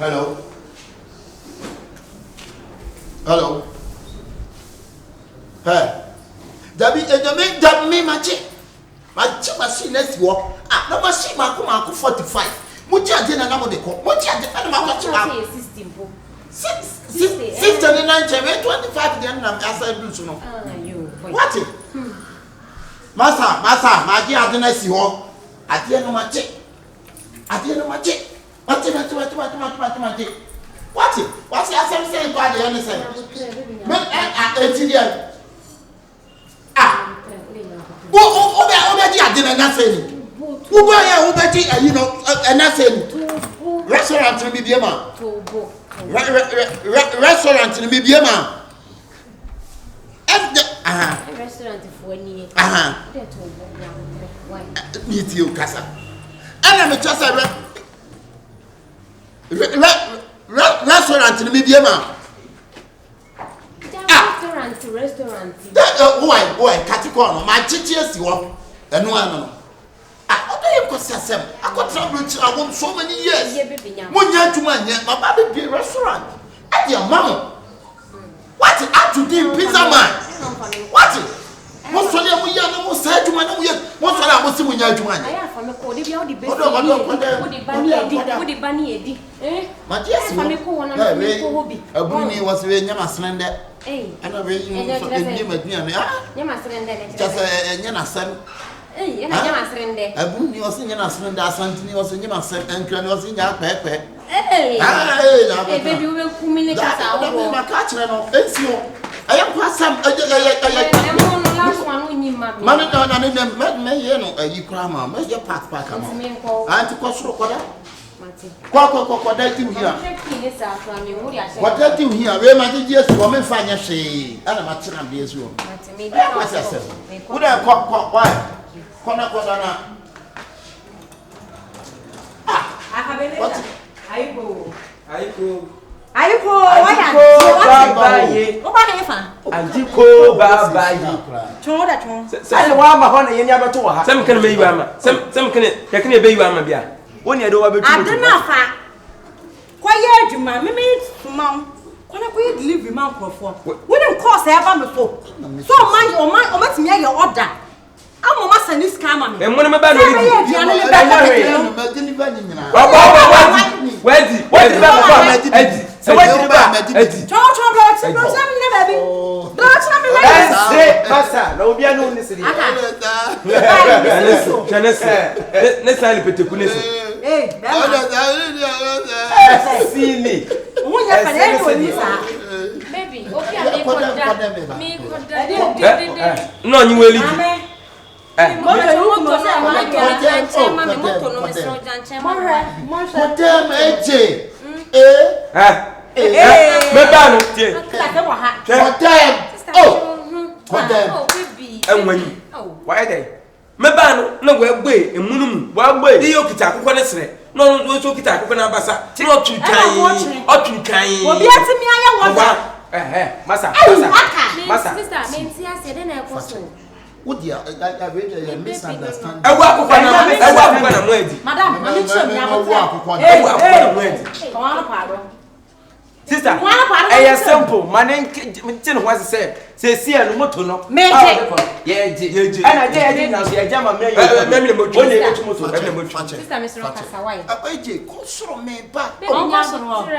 Hello. Hello. Hey. Dami machi. Machi machine next war. Ah, no machine maku 45. Muti adena na mo de ko. Muti adena na ma ko system po. 69 25 then na asa do so no. Ah you. What? Masa, maji adena si ho. Ade no machi. Mati. What? What's the answer saying by the other side? I didn't say. Who buy a Ubeti, you know, and I said, restaurant in Bibiama. Restaurant in Bibiama. Restaurant for me. Meet you, Casa. And I'm just a restaurant in Bibiama. Restaurant. Why, Caticon, my teachers, you are, and one. I got trouble so many years. 1 year to 1 year, my baby be a restaurant. At your mama. What up to do, pizza man? What? Most of them we are no more said to my own. Most of them was when you're to one. I have from a code if you're the bunny. Eh? My dear, a bunny was very never slender. Eh, and a very just a Yana son. Eh, and a bunny was in your slender, something was in your son, and Cran was in your pepper. Eh, baby, will communicate my catcher and I am quite some. Last one we need my money. You cram, make your path back. I'm to cost what that you here? What that you here? Where my dear woman find your shade? And a match and be as you. What's that? Would I call why? Corner. Ah, I go. So what did you buy? Why they? Mebano, no way, and Munum, one way, the Yokita, Conesre, no, Yokita, Conabasa, not too tiny, or too tiny. Well, yes, me, I want Massa, would you? I read a misunderstanding. I walk when I'm ready. Madame, I'm sister, I am simple. My name was said. Say, see, and Motono. Yeah, and I did now. I jam a million. Sister, Mr. Rockasaway. I go me back.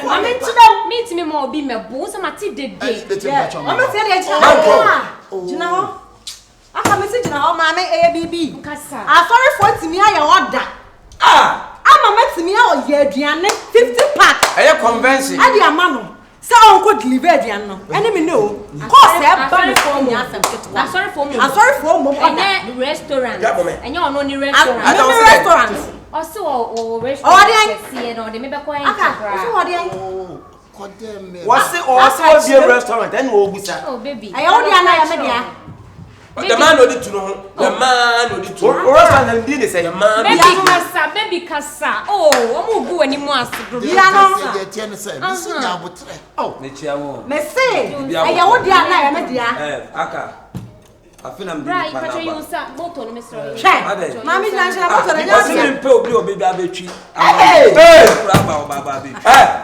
I'm meet me more. Be my boss. I'm a tea did. I'm a tell you know. I come message now, Mamma ABB. I'm sorry for me. I order. I'm a met me out here, Diana. 50 pack. I am convincing. I am man. So Uncle Livediano. Enemy no. Cause I'm sorry for me. I'm sorry for me. Restaurant. And you're only restaurant. I don't restaurant. Also, restaurant. Or they may be quite. What's it also be a restaurant? Then we'll be sad. Oh, baby. I only am. The man no need to know. The man no need to know. Restaurant did say the man. Baby kasa. Oh, omo go anymore. Ya no. Oh, me chia wo. Me say. Aya wo dia na ya me dia. Aka. afina mbi right but you use motor no mesro mami lancha motor na ya se mpe obi obi abetwi brava baba bi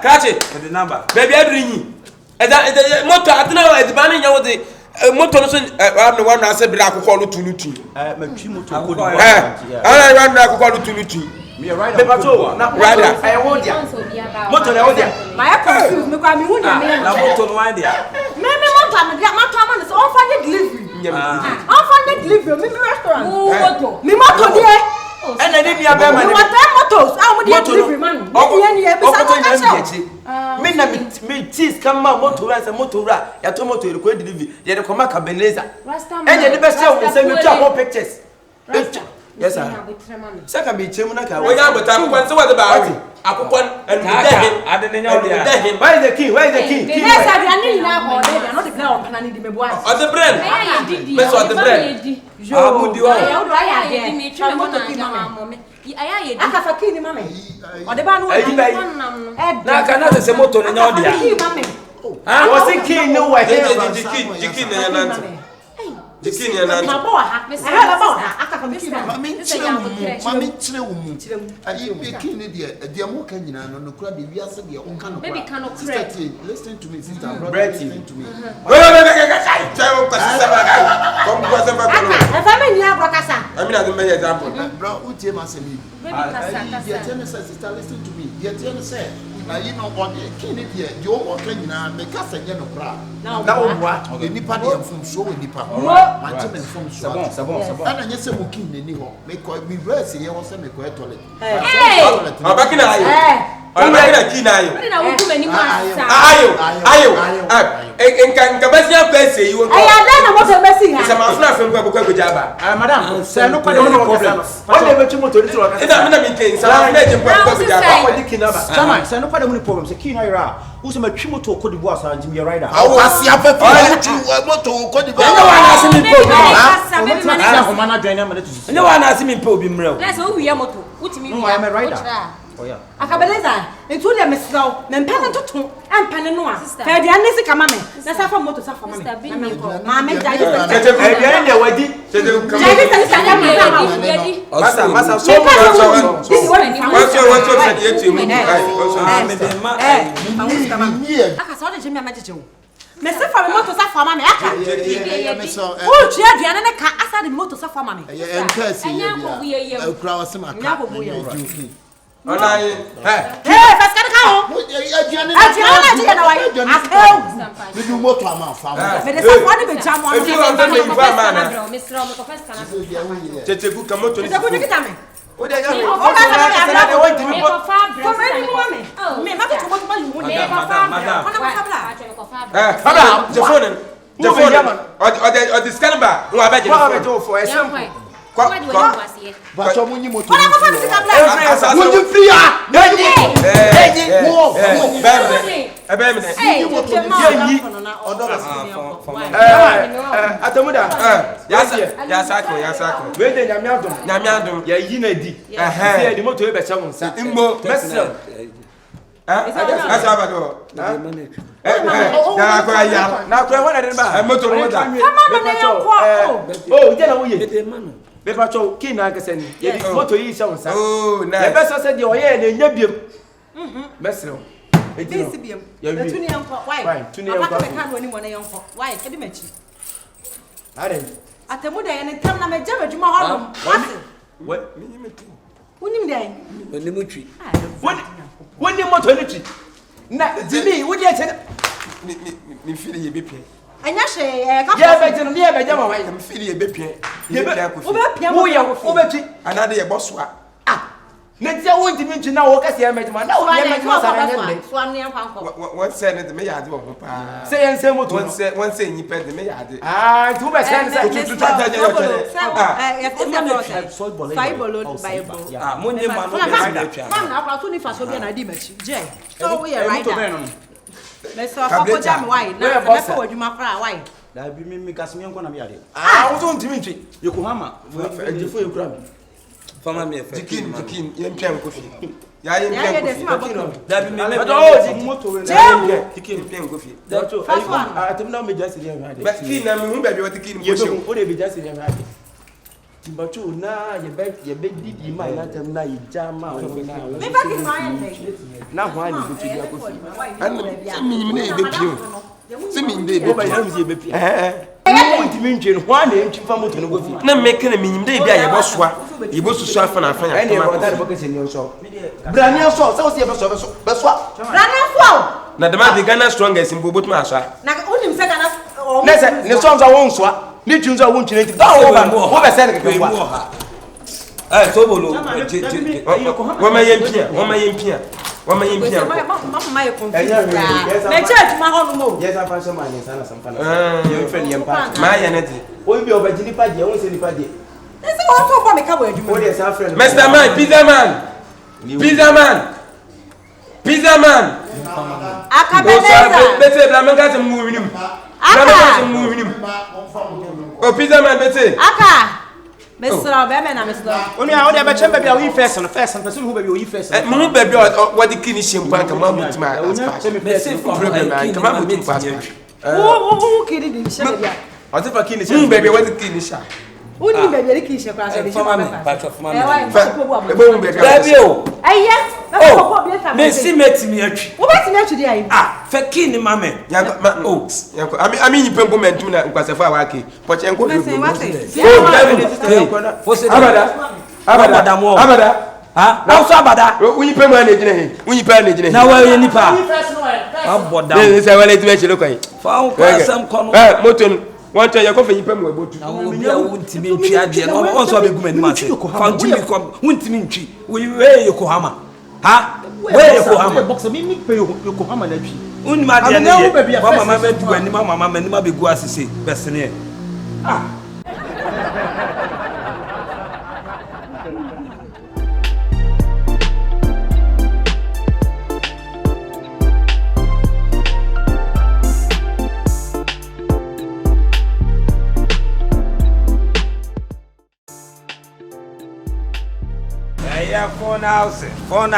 kachi the number baby adrinyi motor atena edibane nya wo de motor no so one na say bra akokọ lo tunutu matwi motor ko ana run na akokọ lo tunutu me rider pato na rider I hold ya motor na hold ya my confuse me kwa me hu nya me na motor no wan dia me motor me dia motor man so on find delivery on find delivery me restaurant motor me motor dia ena ni bia be ma ni motors ah mo dia delivery man ni e bisa ko ka me na me cheese kama motor ran say motor ra ya to motor re ko delivery ye de koma Akabenezer enye de be say o say me twa all pictures yes sir saka be chemu na ka we ya bota akokon se what about akokon and ade ne nya o dia where is the key yes I be na ko dey not the plan on plan ni di me bo on the brain me so on the brain amudi wa ya do ya dey me twa motor ki mama aya ye di aka fa ki ni mama o de ba no na ka na se motor ne nya o dia was the key no way jiki ne ya nanti jiki ne ya nanti ma bo ha aka fa ki mami chire wo mu ayi be key ne de mo ka nyina no kura de wiase de on ka no kura sister listen to me sister brother listen to me come go say back no e fa me ni abro kasa I mean I don't make example bro utie ma say me baby kasa sister listen to me ye tell say na you know what the key ne de o mo ka nyina me kasa nye no kura na wo wa nipa de mfum so we nipa ma che me mfum so sabon ana nye se mo kin ne ni ho me ko mi verse ye wo se me ko toilet abakina ayo abakina kina ayo na wo kuma ni ma ayo enka basia pese yi wo ko aya da na motor besi ha se ma funa fe ko ko jaba madam se no kwa de no problem o de betwi motor ni so ka ida me na mi ken sa na je ko jaba ko dikina ba chama se no kwa de no problem se kina ira wo se matwi motor ko di bo asa njim ye rider awasi afefe motor ko di ba ne wa na se mi po bi na ho mana dwan na ma to ne wa na se mi po bi mreo let's wo wiya motor utimi no I am a rider oh yeah Akabenezer etu de mesraw me mpene toto empene no a fa de anesi kama me na safa motor safa mama ma me jaje e de wadi jaje jaje masa so what you mean aka so de jemi amajeje wo me safa me motor safa mama aka o tia aduane ne ka asa de motor safa mama enka si ye kura wasema ka ona paskari ka ho aduane na je na wai akau me du motor ama fa me de safa de be jamo if you want to be fa man mesro me ko first kana checheku kamoto ni ko kita me o de ya o ba ka de want me ko fa bra me ma ko mo you me ko fa bra fabra the phone o the scanner no abeje no for ba cho munyi motor ona ko fa me sika bla munyi free ah Atemuda ya sako we de nyame adom ya yi na di se di moto e be chamu nsa imbo mesel asa abado na ko wona de ba moto no da je na wo ye be pa cho ki na ga seni ye di moto yi chamu nsa e be so se di o ye na nya biem mesel this biem tuni yanko why tuni yanko ka ka no ni mo na yanko why e di machi are Atemuda ye ne tam na me jaba djuma ho what me me unim dai ni mutwi woni moto ni twi na dimi wodi e che mi fili ye bepie anya hwe ka ye be je no ye be je ma wai mi fili ye bepie ye be ko wo ye wo be twi anade ye bosoa na tia won dimi twi na wo ka se ye mejuma na wo ye mejuma sa na ne so anu yan kwanko won se ne de me ya de wo pa se ye nse moto won se nyi pe de me ya de tu be se nse tu ta je yo sai bolo bible mo nye ma no be rider twa mam na akwa so ni fa so bi na di machi je so we rider me so fa ko jam why na me fa wadwuma kra why da bi mi kasimi enko na me yade wo so ntimi ntwi yokohama ejifo ekura mi fama me effect dikin yen pian ko fi Yeah, you Yeah, can yeah, that be me. But oh, motor. Ticket plane go fit. That's all. I tell me just here. But key na me who be what ticket You go don't show. put it just here. But you na you bet did you mind that na you jam out. Me back in my end. Now why you go to your coffee? And see me na be pio. See me dey Go by be. him be pio. I want to mention one name to family to go fit. Na make na me dey bia ye bo soa. Ye bo susu afa na afa ya. Any of that book is in your shop. Brania so, so see be so. Brania so. Na the man be Ghana strongest in both ma so. Na unim se Ghana. Listen, the songs are won so. Ni tunes are won to it. Don't over. Wo be say ke kwa. Eh so bolo. Wo ma yempia, wo ma yempia. Wo ma yempia. Mama ye confused. Na church ma ho no mo. Yes, I find some money sana some fana. Your friend yem pa. Ma ya na di. O bi oba jini pa je, won se ni pa je. They say what to for me ka bo adwuma. O dey say friend. Mr. Man, pizza man. Pizza man. Pizza man. Akabenezer. Bete bla manga se mu winim. Bla se mu winim. O pizza man bete. Aka. Mesra be me na mesra. Oni a o dey be chembe bia we first person who be we first. Mu be bia what the kini shimpa nka ma mutima as problem nka ma mutim pass. Wo kiri di she bia. O te fa kini Mu be bia what the kini sha. Uni be bia ki she kwa so di she. Patro for E bo mu be There be o. Yes. Oh. Me see meti me atwi. Wo beti me atwi di ayi. Ah, fe kini mame. Yanko ma oh. Yanko ami nyi pempo mentum na nkwasefa awake. Poche nko Me say what say. Abada. Ha? Na so abada. Unyi pempo na ejine he. Unyi pa na ejine he. Na wa ye nipa. Aboda. Dey say wala time chelo kwai. Fa on kwa sam kono. Moton want to yakọ fẹyin pẹmu ebotu. Na wo bia wuntimi ntwi ade na o so be guma nima se. Fa ntimi ko wuntimi ntwi. We Yokohama. Ha? We Yokohama. Boxer me pe Yokohama na twi. Unima ade na ye. Fa mama be du anima mama manima be gu asese. Besene. Ah. Yeah, phone house. Phone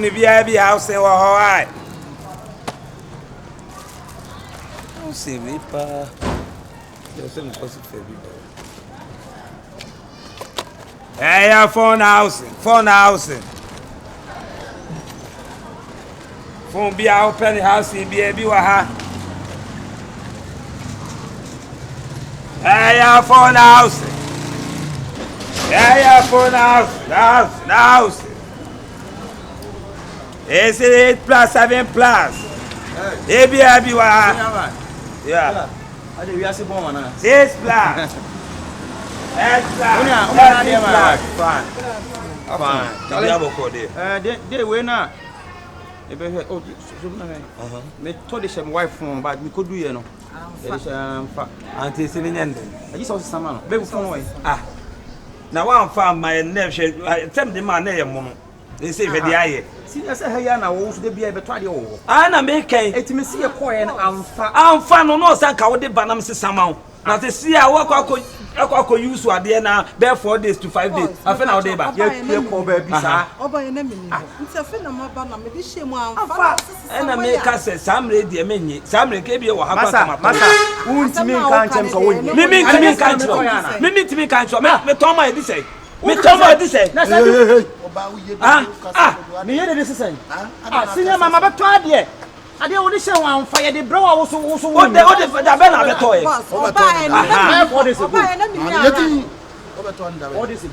be house wa ho On se vit pas. Je sais me pas se faire vivre. Yeah, phone house. Phone be open house be wa ha. Yeah, phone house. Yeah, phone house. It's 8 plus 7 plus. Hey, be yeah. I dey we are se bon wana. 6 plus. Extra. Fine. Tell you about code. They we na. E be oh so na me. Me told the wife phone but me could do you know. Fa. Auntie se me nyende. I just was sama no. Be phone way. Ah. Na one farm my name she tell the man na ye mo. They say we dey aye. See say hey na wo so de bia be to ade wo. Ah na me kan. Etimi see e koye na amfa no sanka wo de banam se sama. Na te see a wo akọ use ade na be 4 days to 5 days. Afa na wo de ba. Ye ko ba bi sa. Oba ye na me ni. Nti afa na ma ba na me de shemu amfa. Na me ka se samre de me nyi. Samre ke bi wo ha kwa ma. Masa. Untimi kan chem so wo nyi. Mimi ntimi kan cho. Me to ma e di say. Me to ma e di say. Na say me ye de say. Senior mama be to ade. Ade wo de she wan fa ye de brewa wo so o de da be na be to ye. Oba e na me ni. All days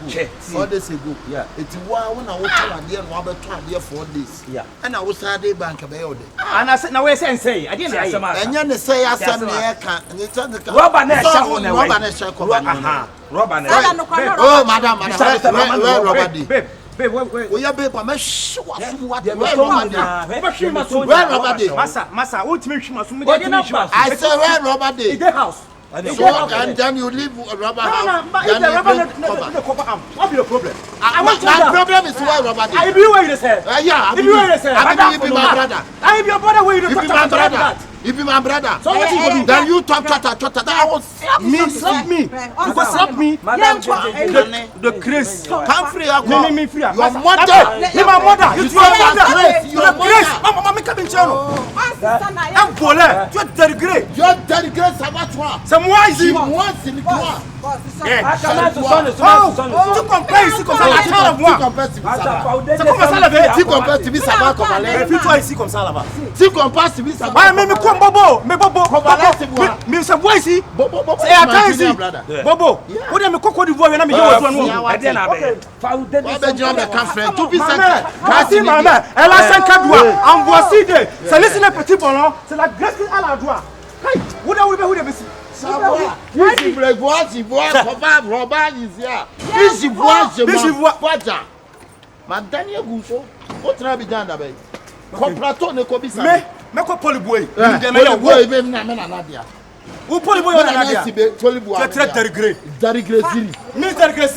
ago. Yeah. It's one when I was there and about 4 days. Yeah. And I was Saturday bank of the and I said, now we say, I didn't and you say, I said, Robber oh, madam, Robert. We are babe, I'm sure Massa, I said, where Robert in the house. So and then you leave a rubber house. What's your problem? My problem is where Robert is. I be where you say. Yeah, I be where you say. I be my brother. I be your brother where you talk about that. You be my brother. So what you do? Then you talk. That I will slap me. You go slap me. The Chris. Come free. Me free. Your mother. Me my mother. You your mother. Your Chris. Mama come in channel. I'm Paulin. Tu es dégré. Tu es dégré, ça va toi. C'est moi ici. Moi, c'est toi. Tu comprends ici comme ça, attends moi. C'est comme ça la vérité. Tu comprends, tu vis ça va comme aller. Puis-toi ici comme ça là-bas. Tu comprends, tu vis ça va. Mais quoi, Bobo? Mais Bobo. Mais c'est moi ici. Et attends ici. Bobo. On est mais quoi du voix, mais elle a 5 doigts. En voici deux. C'est laissé le petit ballon. C'est la graisse qui a la doigt. Où est-ce que si vous voyez, si vous voyez, Robert ici. Si vous voyez, ma dernière gousse, au travail d'un d'abord. Compraton ne copie ça. Mais quoi pour le bois? Même Nadia. Où pour le bois? Tu es très dégré. Dégré, mais dégré.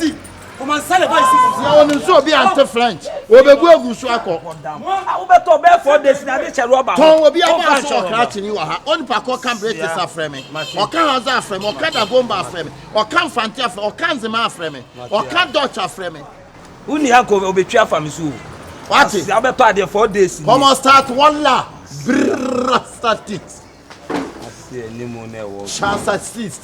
Comment ça le va ici? On nous a bien en French. On veut boire gousse à quoi? On va tomber pour dessiner chez Robert. On va bien en cratini. On ne peut pas cambré sa frame. On can Haza frame. On can Agomba frame. On can Fantia frame. On can Zema frame. On can Dutch frame. Où n'y a qu'au bétuia famille sous. What is? I be part there 4 days. Comment start one la? Statistics. Statistics.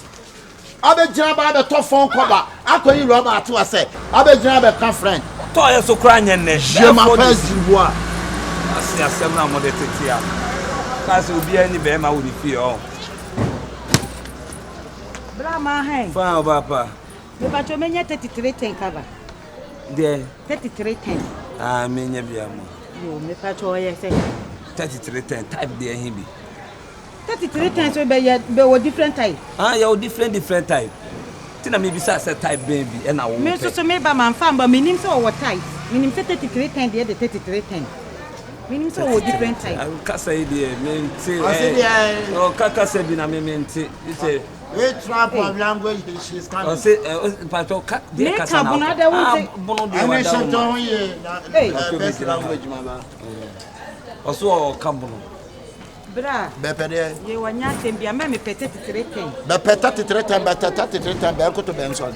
Abe jamba abe to phone cover. Akoyi Robert atu ase. Abe jamba be friend. To ye so kra nyen Je m'appelle Zivoa. Asi asem na mo de tetia. Kasi obi ani be ma wo ni fie o. Brama hen. Fa papa. Me ba to menya 3310 cover. There 3310. Ah menya bia mo. Yo me pa to ye say 3310 type there hin bi. 3310 so be wo different type. Ah you different type. Tina me bi say type baby e na wo. Me so me ba man fa ba me nim so wo type. Me nim 3310 there the 3310. Me nim so wo different type. I ka say there me nti. Oh kaka say bi na me nti. Ite we trap of language she's coming. I say pato ka there ka sa na. Bono de wa da. Hey, best language mama. Oso ka bono. Bra. Bepede. Ye wanya tembia me pete 3310. Be pete 3310 be ko to be nso.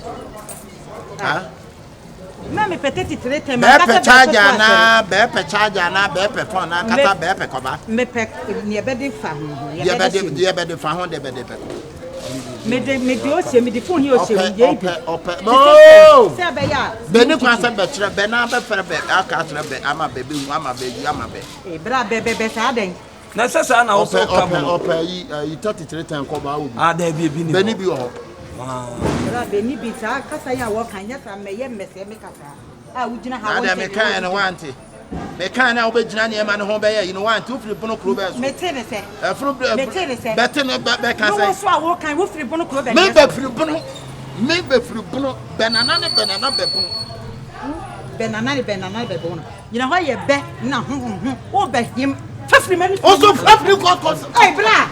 Ah. Me pete 3310 me ka charger na be pe charger na be pe phone na kata be pe koba. Me pe ne be de fa ho. Ye be de fa ho de be de pe. Me de o se me de phone yo se ye bi. No. Se be ya. Be ni kwa se be kire be na be fere be aka kire be ama be bi ama be yu ama be. E bra be sa den. Na sasa na also come opa yi 3310 ko ba wo bi. Ah there be ni. Be ni bi ho. Ah. Bra be ni bi sa kasa ya wo kan ya sa me ye mmese me kasa. Ah wo gina ha wo. Na me kan na wanti. Me kan na wo be gina ne ma ne ho be ye you know wanti wo firi bono kro be so. Me tene se. Me tene se. Be tene be kan se. No so a wo kan wo firi bono kro be. Me be firi bono. Me be firi bono. Banana be bono. Banana be bono. You know how ye be na wo be him. Also, African cause. Hey, bra.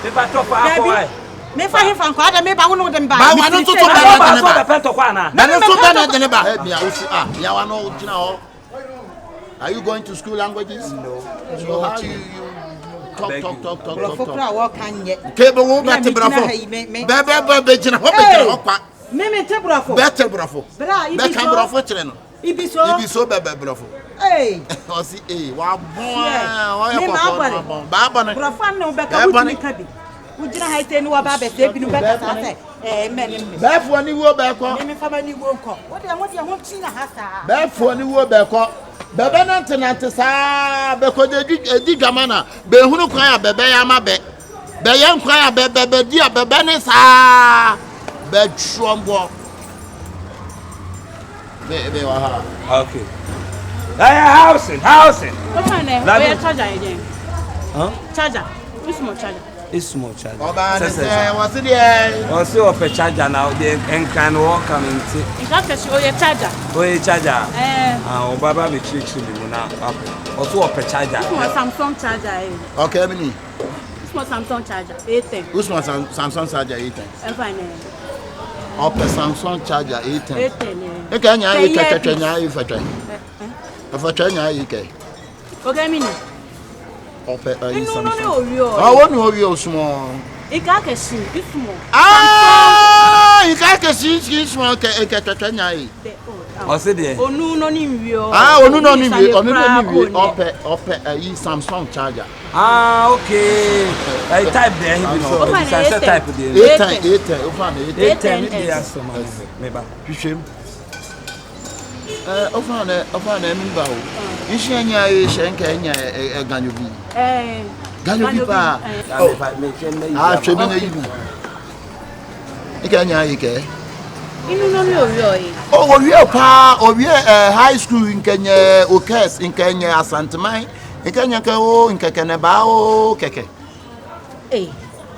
Me ba to fa akwa. Me fa he fan kwa da me ba wono dem ba. Ba wa no to ba ba pe to kwa na. Na no so ba na de ba. Me a usi ya wa no gina ho. Are you going to school languages? No. So how you talk. Fokra wo kan ye. Ke be wo ba te brafo. Be gina ho be gina ho kwa. Me te brafo. Be te brafo. Bra ibi so. Be kan brafo kire no. Ibiso be brafo. Hey. O si wa bon. Me ma ba bon. Brafo no be ka wuti ka bi. Ujina ha ite ni wa ba be se bi no be ka sa se. Me. Be fo ni wo be ko. Me fa ba ni wo ko. Wo de ho chi na ha sa. Be fo ni wo be ko. Bebe nante sa be ko de gamana be hunu kwan ya bebe ya ma be. Be ye nkwan ya bebe di ya bebe ni sa be trombo. Be wa ha. Okay. Housing. What kind of charger again? Huh? Charger. Which small charger? It's small charger. Oba say what's it there? Also of a charger now the can walk coming to. Is that your charger? Oh, a charger. Baba be chichi me now. Also of a charger. It's Samsung charger. Okay, me. It's my Samsung charger. 810. Who's my Samsung charger 810? Fine. Ope Samsung charger 810. 810. E ka nya yi kekeke nya yi fatwa. Fatwa nya yi ke. Okay, mini. ope ayi Samsung. No won Oreo small. Ikakesi small. Ikakesi small ke twanya yi. O se de. Onu no ni nwio. Onu no ni ope ayi Samsung charger. Okay. I type there he be no. Say type there. 810 over na 810 dey aso me ba. Hwehwem. Over na mi ba o. Ishi anya ye shenka anya ganyo bi. Ganyo bi pa. Hwehwem na yi bi. Ikanya yi ke. Inu no ni Oreo yi. Oreo pa, Oreo high school nkenya Okes nkenya Asanteman. Nkenya ke o nkekene ba o keke.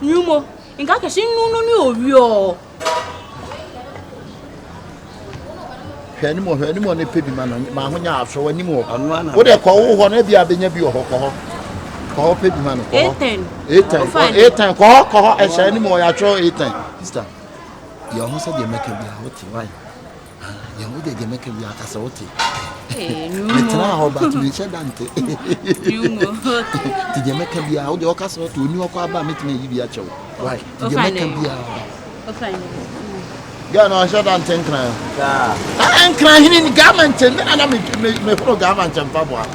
Nyumo, Ikakesi no ni Oreo. Hwani mo ne pebi ma honya afso wani mo. Wo de ko wo ho na bia benya bi ho ko pebi ma no ko. 810 ko e sha ni mo ya tro 810. Sister. Ya ho se de meka bia wo ti why? Ya wo de meka bia ka se wo ti. Metra ho ba tu che dante. Nyumo. Ti de meka bia wo de o ka se wo ti oni o ko aba metime yi bia chewo. Why? Ti de meka bia. Gano shada ntenkran. Enkran hini ni government ana me pro government mpabwa.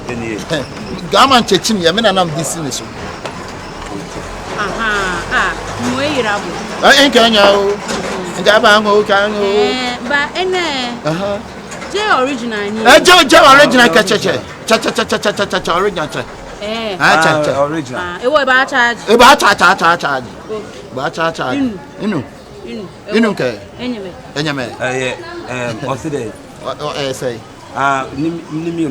Eni. Government chechin ya me na nam business. Mo yirabu. Enkanya o. Ngaba ngo kan o. Ba ene. Je original ni. Je original ka cheche. Cha original cha. Cha. Original. Ewo ba charge. E ba cha. Ba cha. Inu ke? Enyame. O se de. Say. Ni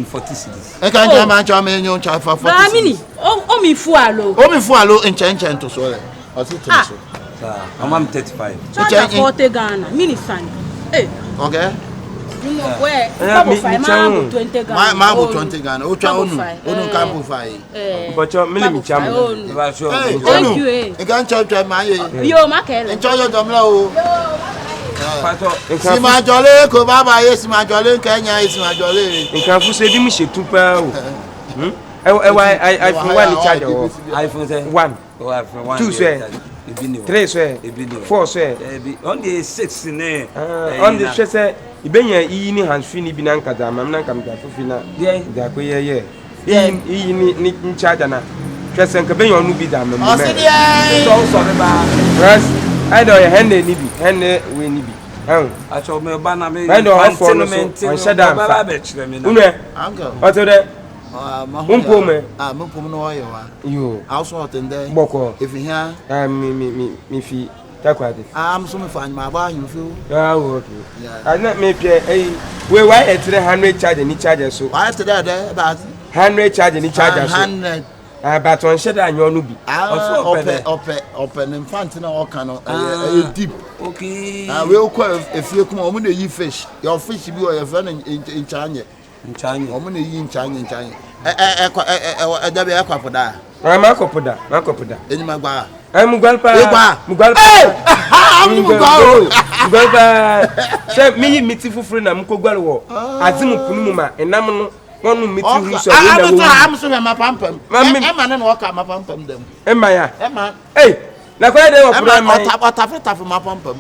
40 cedis. E kan jama cha me nyon cha fa 40. Ba mini. O mi fu alo. Enchen to so le. O si to so. I'm 35. Charge 40 Ghana. Mini fan. Okay. Where? Ma 20 Ghana. Ma 20 Ghana. O cha onu kan bu fai. But you me cham. Thank you. E kan cha ma ye. Yo ma kele. Enjoy your domla o. Pato. Si ma jole ko baba ye si ma jole Kenya si ma jole. Nkan fu se di mi she tu pa o. iPhone 1 charger o. iPhone 1. iPhone 1. 2 swear. 3 swear. 4 swear. On the 6 ne. On the say ibenya iyi ni hands free ni bi na nkaza mam na nkam ga fufi na ga ko ye iyi ni charger na twese nka benya onu bi da mam me so be ba yes I know your hand ni bi hand we ni bi acho me ba na me antinment on shada ba be chire me na unwe oto de umpo me umpo no oyo wa yo also otende boko if here me fi takwade so me fan ma ba him feel okay ana me pie we why 300 charge ni charger so why today about 100 charge ni charger so 100 but on sheda anyo no bi open infant na o kan deep okay we ko efie kuma o mo na yi fish your fish bi o your friend nchanye o mo na yi nchanye da be akwapoda makopoda enima gba Mugalpa. She me miti fufuru na mkogwal wo. Azimu kunu ma enam no wonu miti hu so we na wo. Am so ma pampam. Ema na wo ka ma pampam dem. Ema ya. Ema. Na kwa de wo pro ma. Otafetafu ma pampam.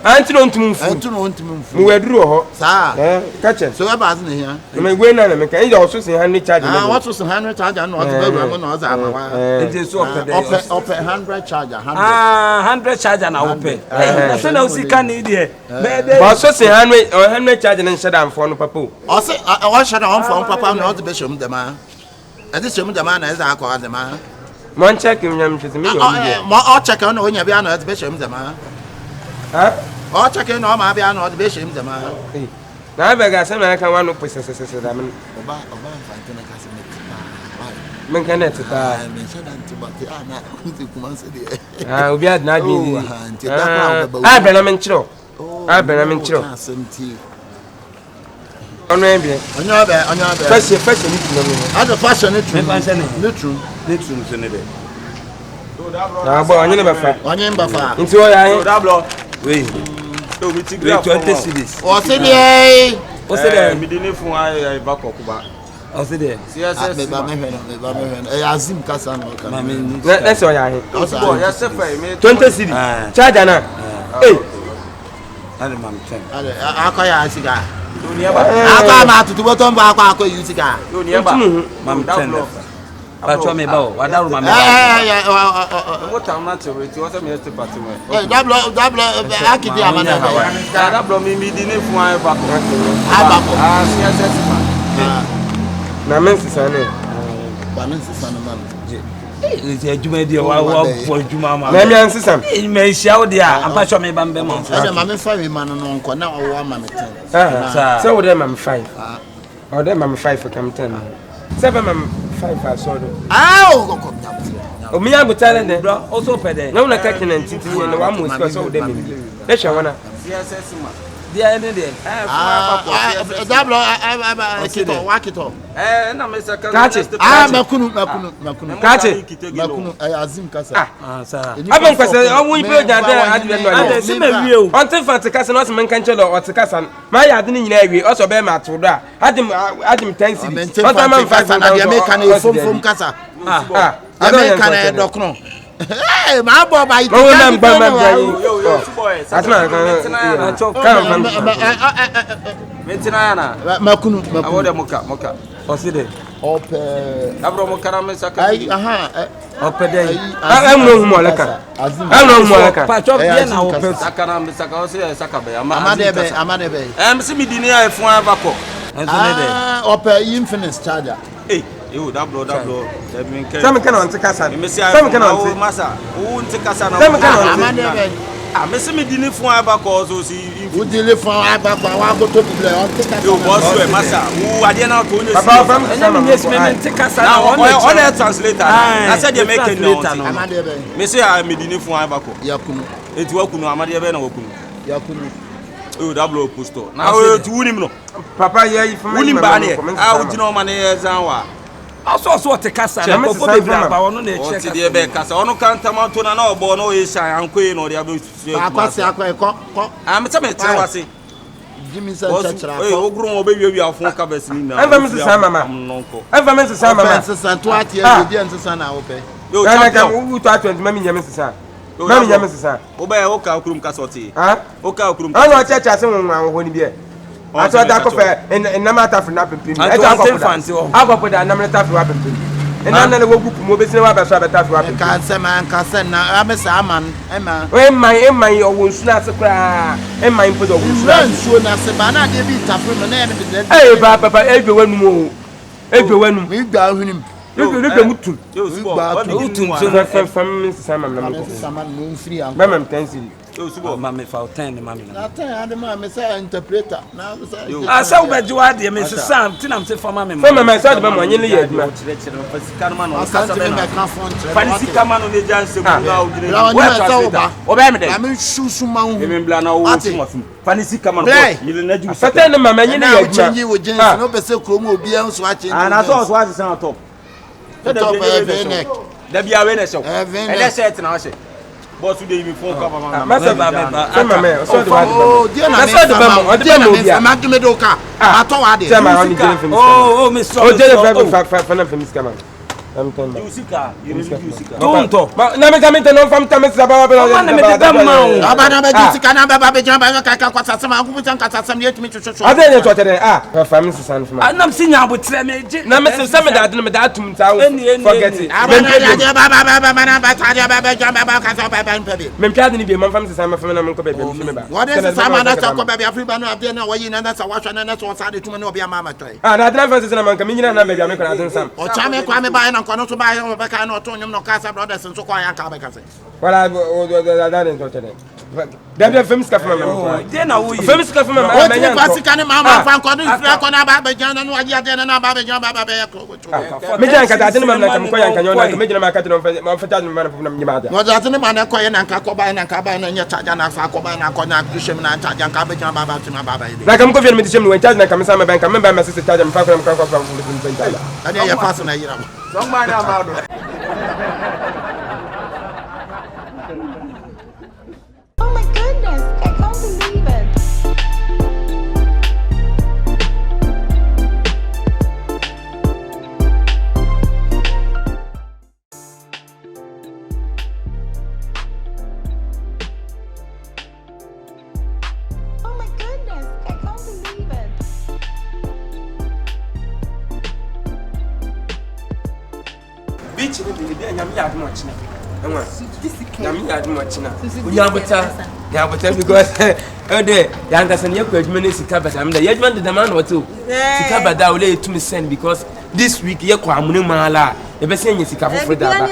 Anti no ntum mfu. Mu weduru ho. Sa. Kache. So we ba azina hia. Me gwe na me kan ya oso sin 100 charge na. What was 100 charge na o te ba na o za ma wa. Nje so ope 100 charger 100. 100 charger na ope. Na so na usika ni de. Ba so sin 100 charge na nshada amfo no papa. O se o shada amfo papa na o te be shom dem a. E te shom dem a na e za akwa dem a. Mon check nyam chese me yo. O check na o nya bia na o te be shom dem a. O check na o ma bia na o te be shom dem a. Na be ga se na kan wa no pese da men. Oba infante na ka se me. Men kan net ta. Men shada ntibate ana kunti kuma se de. Obi ad na bi. Nti da kwa ba. Be na men chiro. Be na men chiro. Ono ebe. Onyo be. Fashion ni tuno no. Ada fashion ni true. Ni true so ne de. Na bo onye ne ba fa. Onye mba fa. Nti o ya yin. Dablo. We. So we take 20 cedis. O se de. O se de mi de ni fun ai ba kokuba. I see there. Yes, me Azim kasa no ka. Let's say ya. Yes, sir. 20 cedi. Charge na. Hey. Ale mam 10. Ale akoya asiga. Aka ma tutu boton ba akwa use ka. Yo ni ba. Mam 10. Ba cho me ba o. Wa daru ma me. What time not to wait. What me to party me. Double akidi amana. Double me di ne fun ai ba ko. Abako. Yes. Na men sisane. Ba men sisane man. Iti ejuma di wa for ejuma ma. Na mi ansisam. Me hia wo dia ampa cho me ba mbe mo. Ade ma me 5 man no nko na owo ma me 10. So we dem am 5. Or dem am 5 for come 10. 7 am 5 I saw do. O mi abutale ne. Bro, also pede. Na una ka kene ntiti ne wa mo sika so dem. Le hwe wana. Yes, ma. Dia ene de. Double kito wa kito. Na me saka. Makunu. Kache. Makunu Azim kasa. Sa. Abon kwese o mu ibe nya de ade no. Ade se me wie o. Onte fante kasa no se men kan chelo o te kasa. Ma ya ade ni nyina wie o so be ma to do a. Adim 10 cedi. O ta man 5 na dia me kan e fom kasa. America na dokno. Hey, my boy, my yo, Makunu. Awode moka. Oside. Ope. Abro moka me saka. Ope dey. Amno humoleka. Pa chop bien na ope. Saka na me saka o se saka be. Amadebe. Se me di ni e fun abako. Ope infinite charger. Yo, double. Some can on Tikasa. Some can on Massa. Who Tikasa? Amadebe. Miss me didn't fún abako so see. Who did fún abako wa go to play on Tikasa. Yo, boss we Massa. Who I didn't know to you. Papa from yes me Tikasa. On a translator. I said you make it no. Amadebe. Messi I me didn't fún abako. Yakunu. Eti wakunu Amadebe na wakunu. Yakunu. Yo, double posto. Now to win him no. Papa yeah from win him ba ne. Ah, you know man e zanwa. Also Tikasa na ko be bra ba wono na e check. Oti de be kasa. Ono kan tamato na na obo no e shan anko e no de abe. Akwase ko. Ah, me tell wase. Jimmy said chachra. Eh, ogru mo be wi afon ka besi ni na. Eva me se sama mama. Eva me se sama mama. Se santo ati e di en se sana ope. Yo, na ka u to 20 mami nyame se sa. Mami nyame se sa. Oba e o ka okurum ka soti. Ha? O ka okurum. Ano chacha se won ho ni bi e. Ato da ko fe en na mata fri na pempem. E ta ko da. Agopo da na me ta fri wa pempem. En na na wo gupu mo be sine wa ba so ba ta fri wa pempem. Ka se man ka se na amesa aman. Ema. We man o won su na se kra. E man po do won su. Ran su na se ba na de bi ta fri no na e be. Eh papa e gbe wanum o. E gbe wanum. Mi gba hunim. Look mutum. Yo, mutum so fam sama na mo. Sama no free am. Mama 10 cedi. Yo, subo. Mama fa 10 mama. Na 10 ade ma me say interpreter. Na me say. Asa wo beji wa de me se sam tinam se fama me. Fama me say de ma nyi le yaduma. Fancy kama no ne janse mu na o dire. O be me de. Na me shusu ma hu. Me mbla na o sumafum. Fancy kama no. Yile na ju. Fata ne mama nyi le yaduma. Change wo jinsi no be say krom obi an so a change. Na so so a san top. Da bia we na show. Ele set na o she. Boss dey me phone cover mama. Masa mama me so de wa. Oh, dia na me. O de mo bia. Ma give me do ka. Ato wa de. Oh, me so. O de fa na fam scam. Usika, Tonto. Na me tamento non fam tamento ba ba. Na me de gamma. Aba na be usika na ba be jamba ka ka kwasa sama ku butan ka sama ye tumi chuchu. Ade ne to tere fam sisan fam. Nam sinya abotre me je. Na me se me da ade me da tum ta forget it. Aba na ba na ba ta ba jamba ba ka sa ba be. Me mpiade ni be man fam sisan fam na man ko be be me ba. What is sama na sa ko be afri ba no ade na wo yi na sa wa hwa na so sa de tumi na obi ama matoi. Na ade fam sisan man ka me nyina na be bia me ko na ade sam. O cha me kwa me ba na kono so ba yo be ka na to nyum no ka sa brothers so kwa ya ka be ka se. Wala da ne to tere. Dem fam ska fam man. De na wo yi. Fam ska fam man. O ti kwa sika ne mama fa ko du fra ko na ba be jan na adi ade na ba be jan ba be ko. Me jan ka ade ne man na kam ko yan kan yo na me jina ma ka te no fa ta no man na nyima da. Wo da ade ne man na ko ye na ka ko ba na ka ba na nya charge na fa ko ba na ko na Accusations na charge ka be jan ba ba ti na ba ba ide. Na kam ko fi me ti shem no charge na kam sa me ban kam me ba me sister charge me fa ko na ko ade ya pass na yira. Song man na ma do. Oh my goodness, I can't believe it. preaching the day and yard much now. Yami had much now. Yabata because oh there, Yankasan Yaku Sika, I'm the Yadman the man or two. Sika Bada will to me send because this week Yakwa Munimala, the best thing is Sika for that.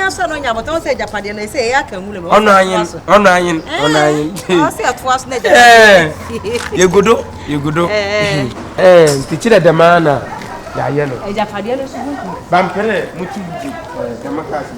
Don't say Japan, they say I can move on iron. I'll say at first, you good, and teacher the man. Yeah, yellow. A Japanese Bampere, Mutu, Democrats,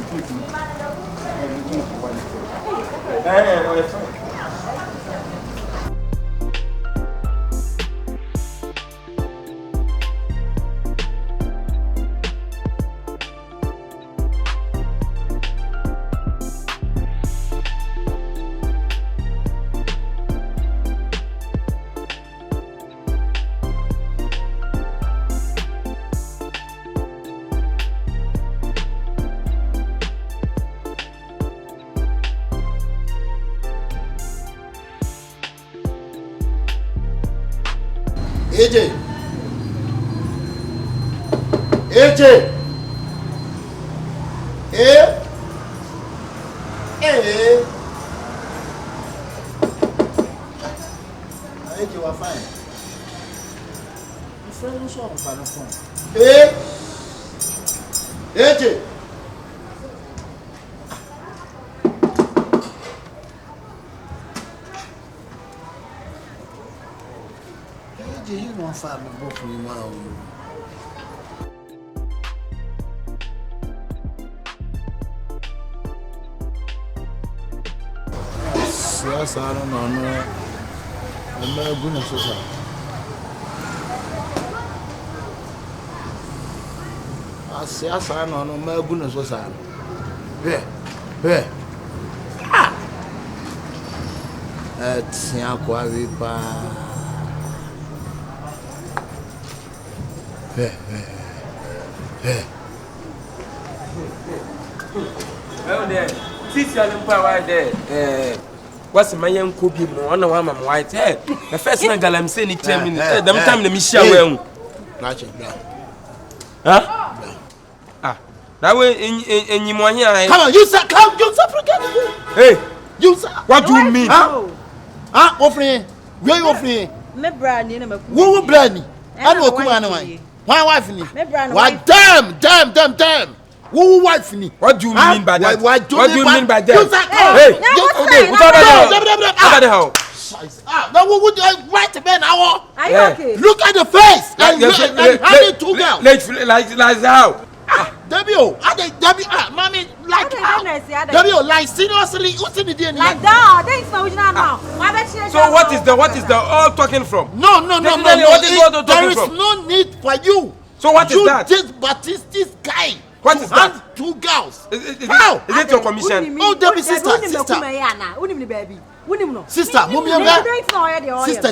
AJ. AJ was fine. The friend was on the phone. AJ. You don't find me both from you. Yes, I don't know. I'm not good at social. I say, I don't know. I'm not good at social. Where? That's Yakuavipa. Well, there, teacher and power there. What's my young cookie? One of my white hair. The first night I'm saying it 10 minutes. The time the Michelle. Huh? That way in you want here. Come on, you forget. Hey, you what do you mean? Offering, where you offering? Me brand you know. Who brand? I know come on. Why wife ni? What damn. Who wife ni? What do you mean by that? What do you mean by that? Hey, okay, what's that? Now what would you write man now? Are you okay? Look at the face. And having two girls. Like how? W, mommy, like W, like seriously, what's in the DNA? Like that, there is no original now. So what is the all talking from? No. There is no need for you. So what is that? This guy. What is that? Two girls. How? Is it your commission? Oh, Debbie, sister. Sister, sister,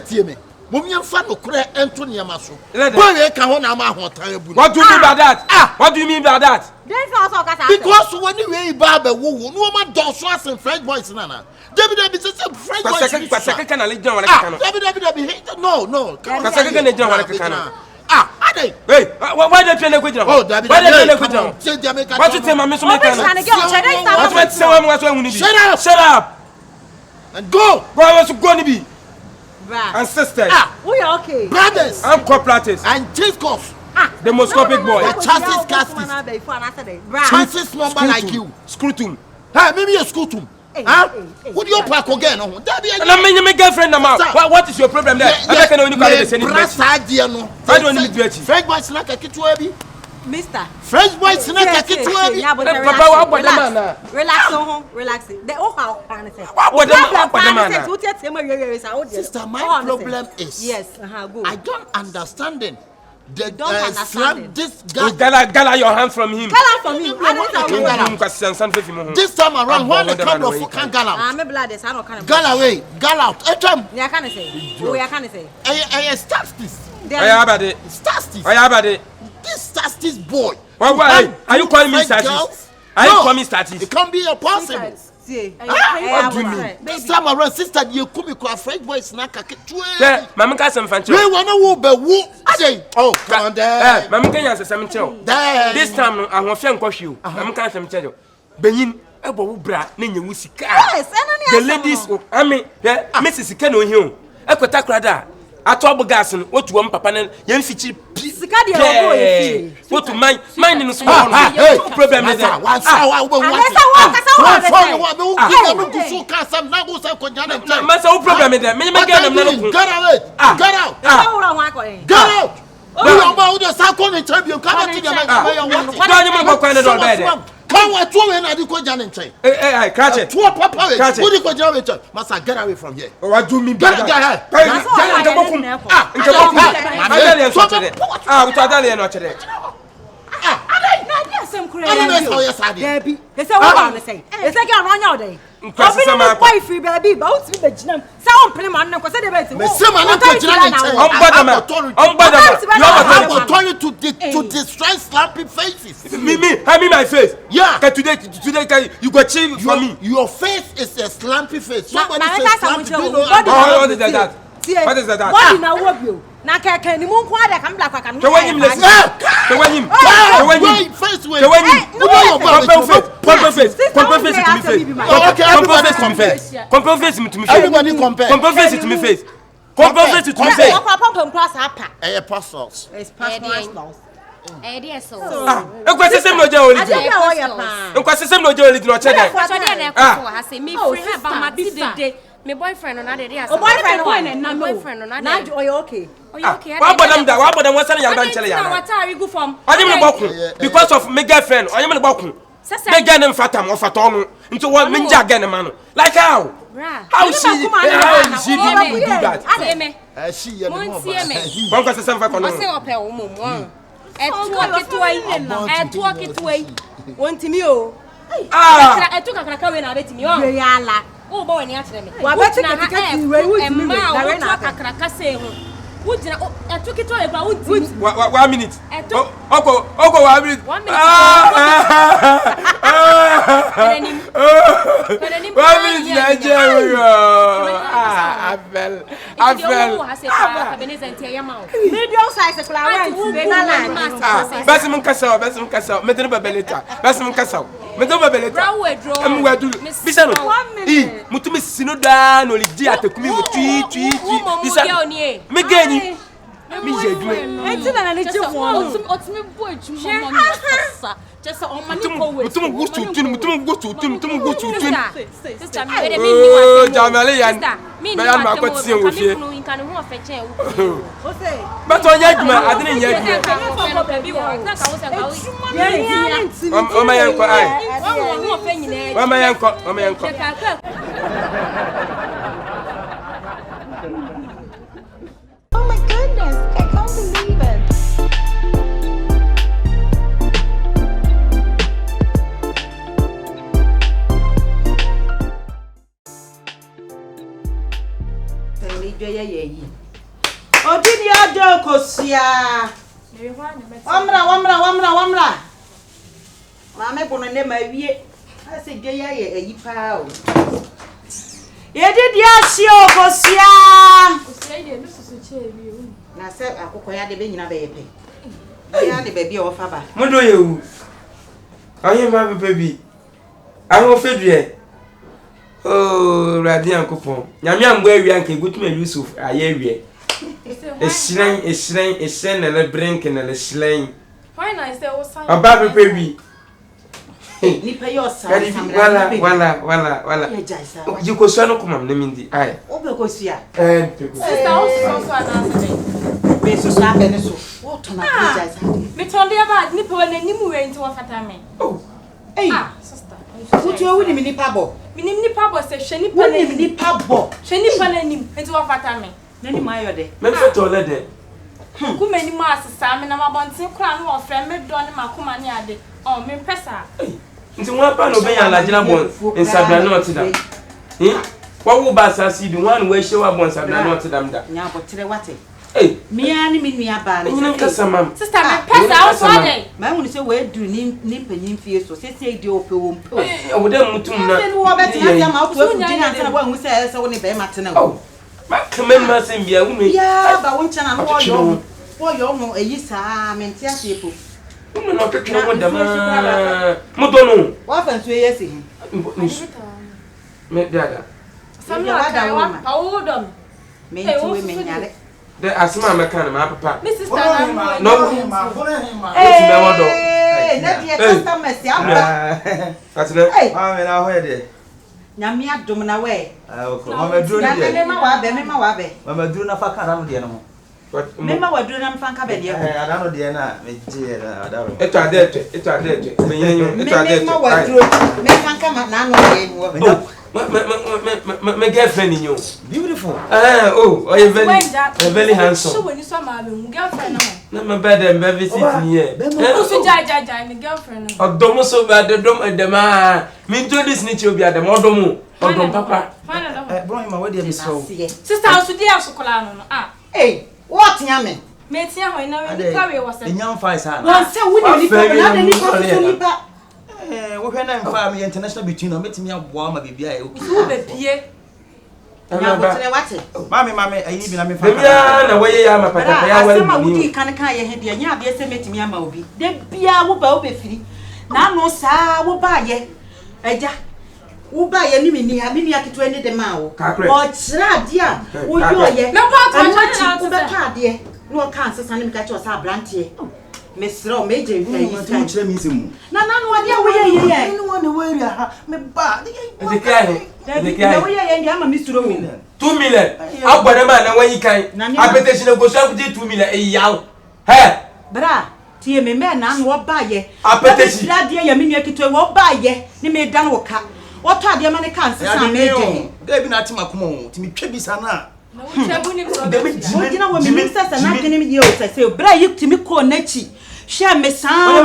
tear me. What do you mean by that? What do you mean by that? Because when you wear Baba, no man does was in French boys. Nana. Debbie says French boys. No. Hey, why don't you quit now? Oh, David, why don't you quit now? What you tell my Miss Shut up and go. Where was you going to be? And sisters. We are okay. Brothers. I'm co-platters. And Tiscos. The Moscopic boy. The chances casting. Chances number like you. Scrutum. Hey, maybe a scrutum. Huh? Would you pack again? And I mean, my girlfriend now. What is your problem there? I can only call it the same. I don't need to do French boys like a kitchen. Mister. French boys like a kitchen. Relax, relax. They all how Sister, my problem is yes, go. I don't understand it. They don't understand this guy. Gala your hands from him. Gala from him. This time around, when the camera for can gala out. I'm a blood. I don't can. Gala away, gala out. Yeah, can I say? Oh, yeah, can I say? I start this. Start this. This starts this boy. Why? Are you calling me status? Are you calling me status? It can't be possible. What do you mean? This time around, sister, you come across French boy snack. Mama can't some fancy. We want to be woo. say, oh, come on there. Mamma can say some tell. This time, I want to cost you. I'm kind of tell you. Benin, a bow bra, Nina Wusika. Yes, The ladies, I mean, Mrs. Cano Hill, a Cotakrada. I told Gasson, what to one papa and young Fichi. What to mine in the small problem is that once I will problem is that many get out. Come on, two and I do go down and train. Hey, catch it. Two papa, what do you go down with? Must I get away from here? Oh, I do me better. Some crazy. Baby, it's a woman say. It's like a run out day. Quite free, baby, but it's the gym. Some play man, because they bet. To destroy slapping faces. Me, I mean my face. Yeah. Today, you got change for me. Your face is a slampy face. Somebody says slampy. What is that? What is that? What in our world? Na keke ni mun kwa da kan black kan. To when him listen. To when him. Face way. To when him. Compare face to me face. Okay, everybody compare. Compare face to me face. Everybody compare. Compare face to me face. Compare face to me face. Papa class apa. Apostles. It's pastors. So. Nkwase sem no je oli. Nkwase sem no je oli no che dey. So dey na ko ha say me free have ma ti dey. My boyfriend on that day. Oh, boyfriend on boyfriend on that. Are you okay? Are you okay? Why bother them? Why bother them? What's your man tell you? What are you go from? I didn't walk because of my girlfriend. I am the walk. Me get them fatam or fatom into one ninja again, man. Like how? How she do that? She One question seven five. I say up here, woman. At walk it away. Want me? Oh, I took a cracker when I bet me. Oh boy, ni akyere me. Wa beti ketika ti we wuti me. Na we na akraka say ho. Wuti na I took it to e ba wuti. 1 minute. Oko 1 minute. 1 minute. 1 minute na je I fell. Akabenezer ntia yama o. Medium size kula rent be na na. Basi mun kasa. Me de ba beleta. Basi mun kasa. Me de ba beleta. Em wadu. Bisa no. Mutumi sino da no lidi atekumi mo twi. Bisa. Me gani. Me jedu. Enti na ne chi fo. Otumi bo ejuma mo kasa. Just on my mutum go to tun. Sister, me dey me ni wa. Jamale yan. Me yan ma ko tien wo fie. But on yaduma adini yaduma. O ma yan ko ai. O ma yan ko. Oh my goodness, I can't believe it. Odidi ajo kosia. Wamra. Mama bono ne ma wie. Ase gye ye eyi pa o. Yedidi asio kosia. Kosia ye no susu che wi o. Na se akoko ya de be nyina be yepe. Ya de be bi o fa ba. Modo yewu. Aye ma be bi. Awo fedue. Oh, radiant coupon. Nyame ambo awia nke gutuma Yusuf aye awie. Esren na le brink na le slen. Why na say o sign? Aba be bi. Ni pe yo sa. Wala. Jiko so no komam na mindi. Ai. O be kosia. Sister also announce me. Be so sa be ne so. What na be jai sa. Me tonde aba ni pe wona ni mu we nti wo fata me. Oh. Hey. Sister. Kutu woni mi ni pa bo. Minim ni pa bo se hwe ni pa na ni pa bo. Hwe ni pa na nim nti wo fata me. Na ni ma yo de. Me feto le de. Ku mani ma asesa me na mabonte kra no wo frɛ me do ne makoma ne ade. Oh, me pesa. Nti won pa no be yan lagina bon insabra no otida. Wa wo ba asasi di wan we hye wa bon insabra no otida mda. Nya botere wate. Eh, me ani me nua ba na. Nyina kasa mam. Sister me pesa wo so ade. Ma hu ni se we du ni panyin fie so se di ope wo mpe. Eh, wo de mutum na. Se no wo beti na ma wo fu di na na wo hu se wo ni be ma tena wo. Ma kemen ma se bia wo me. Ya ba wo ncha na no wo yo. boy omo eyi saa menti asepo no keke mo dama mo donu wa fa nso yesi me dada samla kai wa awudom menti we menyare de asma mekan ma papa my sister na no eh me wodo na die customers ya ba atene ma me na ho ye de nyame adom na we mama duro ni de mema wa be mama duro na fa kan am de no mo mema wa duro na mfa nka be de ada no de na me je na ada ro eto adete me yenyo eto adete mema wa duro me fa nka na no de my girlfriend in you. Beautiful. Oh, you very handsome. So when you saw my girlfriend, no, my bed and baby sitting here. Also, my girlfriend. Oh, don't so bad. The dom and the man. Me do this need to be at the model. Oh, don't papa. Bro, my wedding is so. Sister, I should dear Socolano. Ah, hey, what yammy? Metia, I know carry was a young fire. One say, we don't need to we can find international between them. Meet me a warm baby. Mammy, I even am a way. I'm a papa. We can't carry a head. Yeah, they say, meet me a movie. They be a whoop be free. Now, no, sir, will buy ye. Eja, who buy any mini, a mini to any the mouth. Or trad, dear. Would you ye? No, part, dear. No cancer, son, catch us our brand here. Miss Row Major, you mean, no, we are anyone away. Me bad. The guy, I'm a Mr. Rowan. 2 million. I'll put a man when you can. I petition of Gosha with 2 million a yow. Hey, Bra, Tia me man, and what buy ye. I petition that dear Yamini to what buy ye. You may done what cat. What are the Americans? I made David Atimakumo to me, Chibisana. You know what ministers are not getting you. I say, Bra, you to me call Netchi. Share me sound,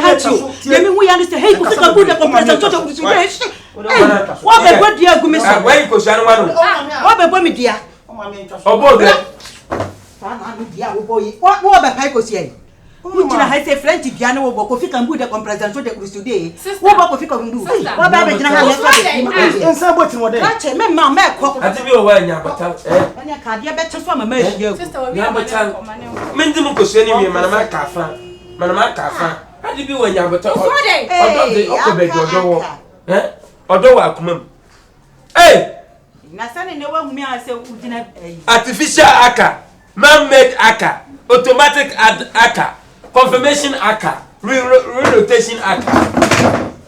catch you. Let me we understand. Hey, put a good comprehension. What about dear Gumissa? Where you go, Shannon? What about me, dear? Oh, boy. What about Picos here? Who did I say French piano or coffee can put a comprehension that was today? What about coffee can do? What about and somebody more than catch a man, I think you're wearing your butter. And your card, you better from a man. Mendimuko sending me, Madame Cafa. Madame Cafa. How did you when you have a talk? Although I come. Hey! Nothing no one me I say, artificial aka, man-made aka, automatic aka, confirmation aka, relocation aka,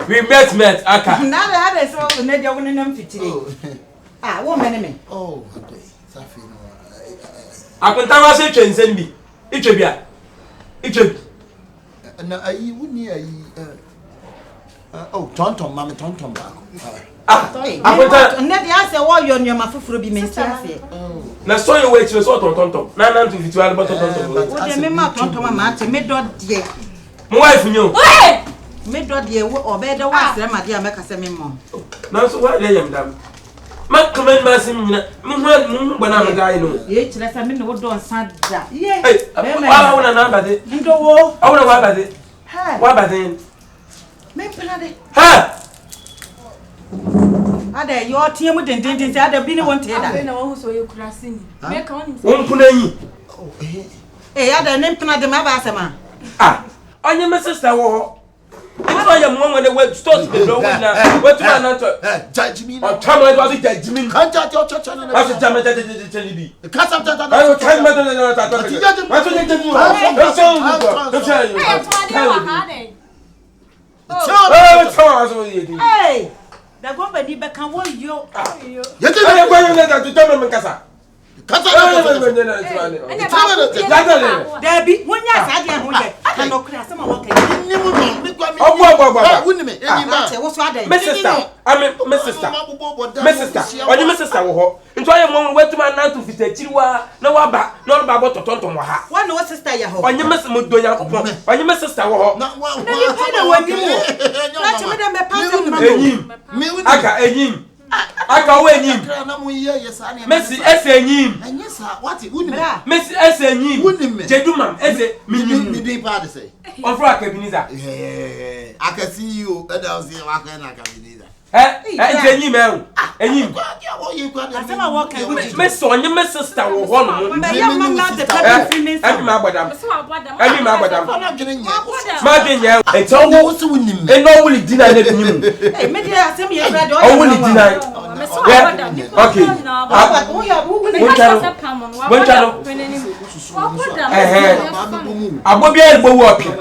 remet aka. Now I had a so made your woman today. Ah, one minute. Oh, I can tell us it and send me. It should be. It should. No, I wouldn't. Oh, Tonton, Mamma Tonton. I will tell Neddy. I say, why you're my foot be mentioned. Now, so you wait to sort of Tonton. Now, to be 12 but what do you mean, my Tonton, Mamma, to me, dot dear. My wife knew. Me, dot dear, or better, was my dear, make us a memo. Now, so what I am done. My command massing, when I'm a guy, no. Yes, let's have me no don't send that. Yeah, I want to know about it. You don't know. I want to know about it. What about it? Me, Penade. Ha! Ada your team with the didn't say I'd been one tailor. I know who's so you crossing. Make on Eh, Ada name Penade Mabasama. Ah, on your sister war. If I am one when the web starts to go now, what do I not judge me? Or come on, was it judge me? Can't judge your church and I should tell me that it is be. The cast of that. I will tell me that what's you. Hey, the government back and what you are going to tell me, Casa. Debbie, when you are I cannot crash some walking. Oh, wouldn't me? My sister, I mean, my sister, or your sister, and I am one way to my night to visit Chiwa, no about, not about to Tonton. One was sister, your home. On your Miss Mudoya, on your sister, not one. Aka enyim. Aka we enyim. Messi ese enyim. Yes, what it wouldn't Messi ese enyim. Jedumam ese minyim. Me dey say. On for Akabenezer. I can see you. I don't see Akabenezer. Enyim e. Enyim. Asema wo kan wuji. Me so onye me sister wo ho no. Me ya mama de tabi feeling. Emi ma agbadam. Emi ma agbadam. Ma de nya. E so wo so wunim. E no wuli dina na binyim. Eh me dia asem ye brado. O wuli dina. Okay. Abobia egbo wo opia.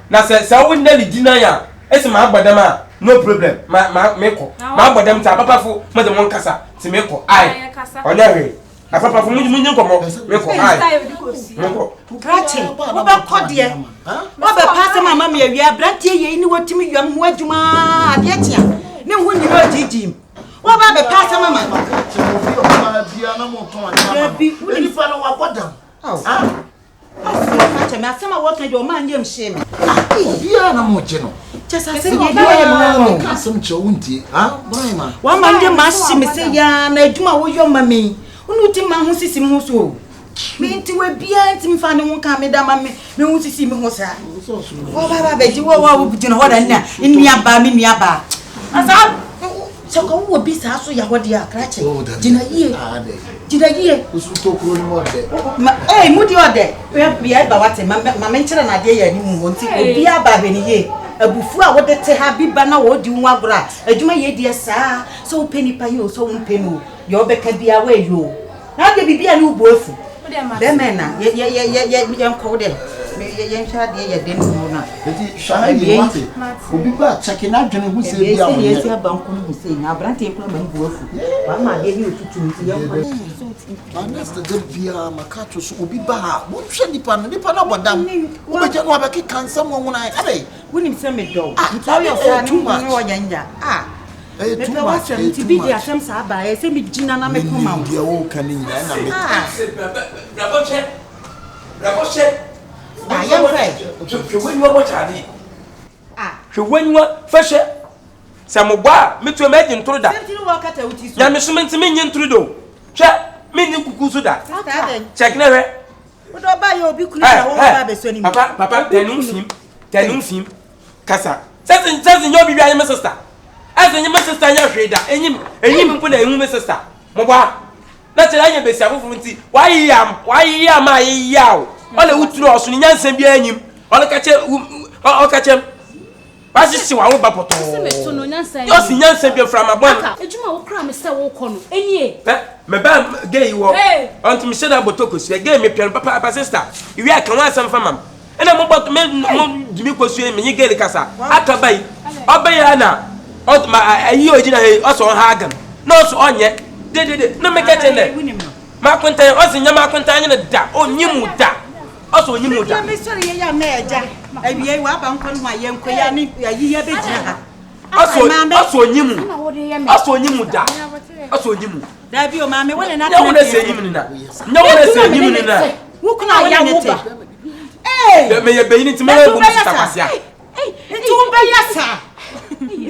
Na se wunna li dina ya. Esi ma agbadam a no problem. Ma meko. Ma agbadam ta papa fu mo de mon kasa. Ti meko. Ai. Onya he. Papa fu munyi komo. Meko. Ai. Meko. Krache. Wo ba kodie. Wo ba pass mama me awia brantie ye ni wotimi yam ho adwuma ade atia. Ne ho nyiro jijim. Wo ba be pass mama. Bia na mo ton ana. Ni fa no wa bodam. Krache me asema wo kan je o ma nyem hye me. Bia na mo je no. Chesa se ye dia mo. Kasem che wunti. Brahima. Wa ma nje ma hye me se ya na adwuma wo yo ma me. Unu ti ma ho sisi mo so. Me nti we bia nti mfa ne ho ka me da ma me ho sisi me ho sa. Wo ba be ji wo wo bujina ho da nna nni aba me nni aba. Asa Soko wo bi sa so ya hodi akrache. Jina yie. Jina yie. Usu to kuro ni mo de. Mudi ode. We bia ba wate ma menchira na de ya ni mu wonti obi aba be ni yie. Abufu a wode te ha bi ba na wo di nwa agora. Adwuma ye die saa. So peni pa yo so mpenu. Ye obeka bia we yo. Na de bibia ni uboafu. De mena ye nko de. Ye ncha de ye de no na. Eti shana ye wate. Obi ba cheke na dwene hu se bia wo. Ye se ba nko hu se na abrante kula ma uboafu. Ba ma de ni otutu nti ye nko. Honest de bia makato so obi ba. Wo hwe nipa na bodam. Wo be je no abeki kansa mo wona ai. Woni se me do. Nta yo sa ni wo nyanja. Too much. To be there, some Saba, I say me Gina na me come out. You all can in Raboche. I am right. To win what Charlie. To win what Fasher. Some bois, me to imagine through that. Yamisman to me in Trudeau. Check me in Kukusuda. Check never. What about your big Papa, tenum him, Cassa. Says in your baby, I am a sister. As in your sister, your trader, and him put a woman sister. Moba. That's a lion base of why am I yow? All the wood draws in Yansen behind him. All the catch him. What's this? I will back to you're in Yansen from a bank. A Juma will cram Mr. Walcon. Any my bam gay you until Michelle Botocus, a game, papa, sister. You are can want some from him. And I'm about to make Dimiko swim, and you get the casa. Akabai, Abayana. My you also on Hagen. No, so on yet. Did no make it in there. Mark Quintan, also in your Mark Quintan in the da. Oh, you da. Also, you moved. I'm sorry, you're major. I be a wap uncle, my young Koyani, a year bit. Also, you also you da. Also, you. There be your mammy, when another say him in that. No one say him in that. Who can I young? Hey, may you be in to me. Hey,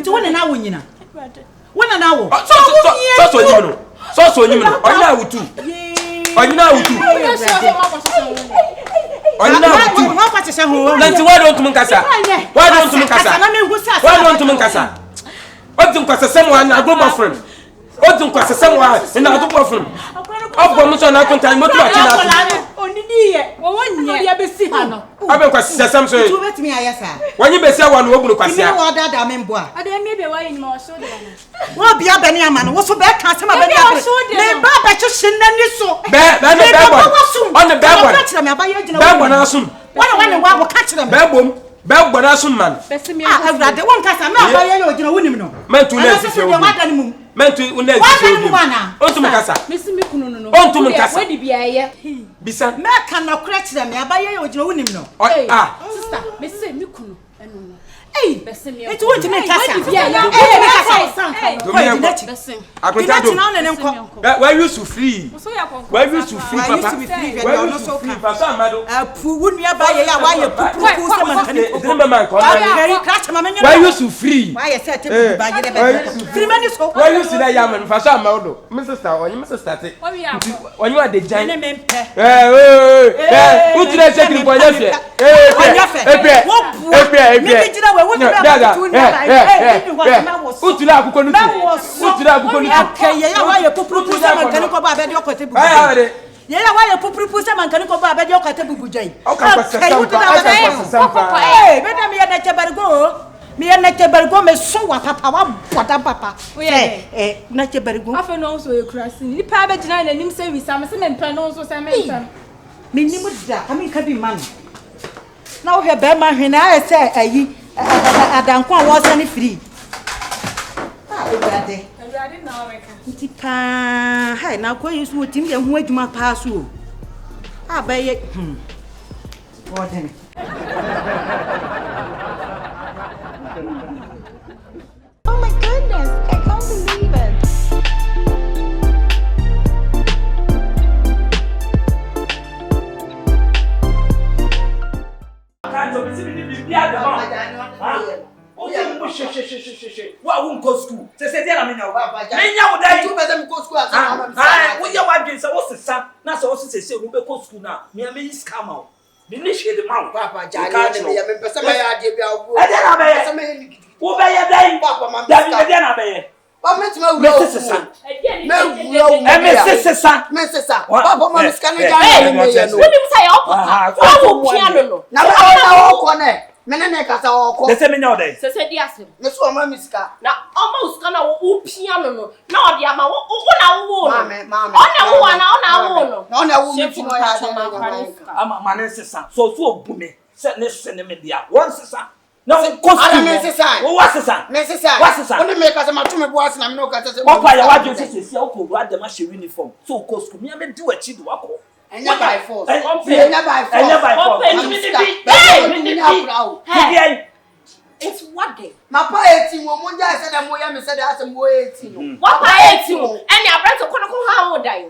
to one an hour, you know. 1 hour. So you know. I know too. I know too. I know too. Why don't you Munkasa? Why don't you Munkasa? Why don't you Munkasa? What do you someone? I go my friend. What do you someone? And I go from. I've got much on our content. What do I I'm going to say something. You let me, I say. When you say one, we're going to say, what that I mean, boy. I didn't maybe why in more so. What be a Benyaman? What's so bad? Can't some of the Baba to send them so bad. On the bad one, I assume. One will catch them. Bad boom. Bad one, I assume, man. I've got the one cast. I'm not by you, women. Man, to let you. Men to unne onto mukasa mesi mekunu no onto mukasa we di bia ye bisa me ka na kura kire me abaye ye ogina wonim no sister mesi mekunu eno no bese me eti wonti me kasa we di bia ye me kasa bese akwentado where you to free where you to free papa where you to free papa amado pu wonu abaye ya wa ye pupu se man kan ko where you to free why you say table ba ye be free mani so where you see that yaman papa amado my sister onye my sister te onye wa de jan who tire check the boy Yeye wa ye pupuru se man kan ko ba be de okata bubujai. Beda me na chebargo. Me na chebargo me so wa papa wa boda papa. Na chebargo. Afa no so e krasi. Ni pa be gina na nim se wi sam se me mpra no so se me mpam. Me nim da, ami ka bi man. Na wo he be ma hwena e se ayi adanko a wo se ni free. Obade na America. Ntipa, hai na ko yesu otim ye ho adwuma pa so. Abaye. Wodene. Oh my goodness, I can't believe it. Can't you see me be at the bar? What won't go school? Say, I mean, now, you better go school. What you want to say, what's the son? That's also say, we'll go school now. Me and me is come out. Initiate the mouth, Papa. I can't be a person. I did Papa, my Papa, menene kasa oko se me nyode se di asem me so ma misika na almost kana wo piano no na odi ama wo na wo no ona wo na wo mi timo ya de ama mane sesa so obu me se ne se ne me dia won sesa na costume me sesa wo wa sesa oni me kasa ma to me bo ase na me no kasa se papa ya wa je sesa o ko ru adem a she uniform so costume me be di wachi di wako enya by force it's what day mapa 18 wo mo ja say dem wo ya me say that asem wo 18 what pa 18 any abrant kono ko ha wo dai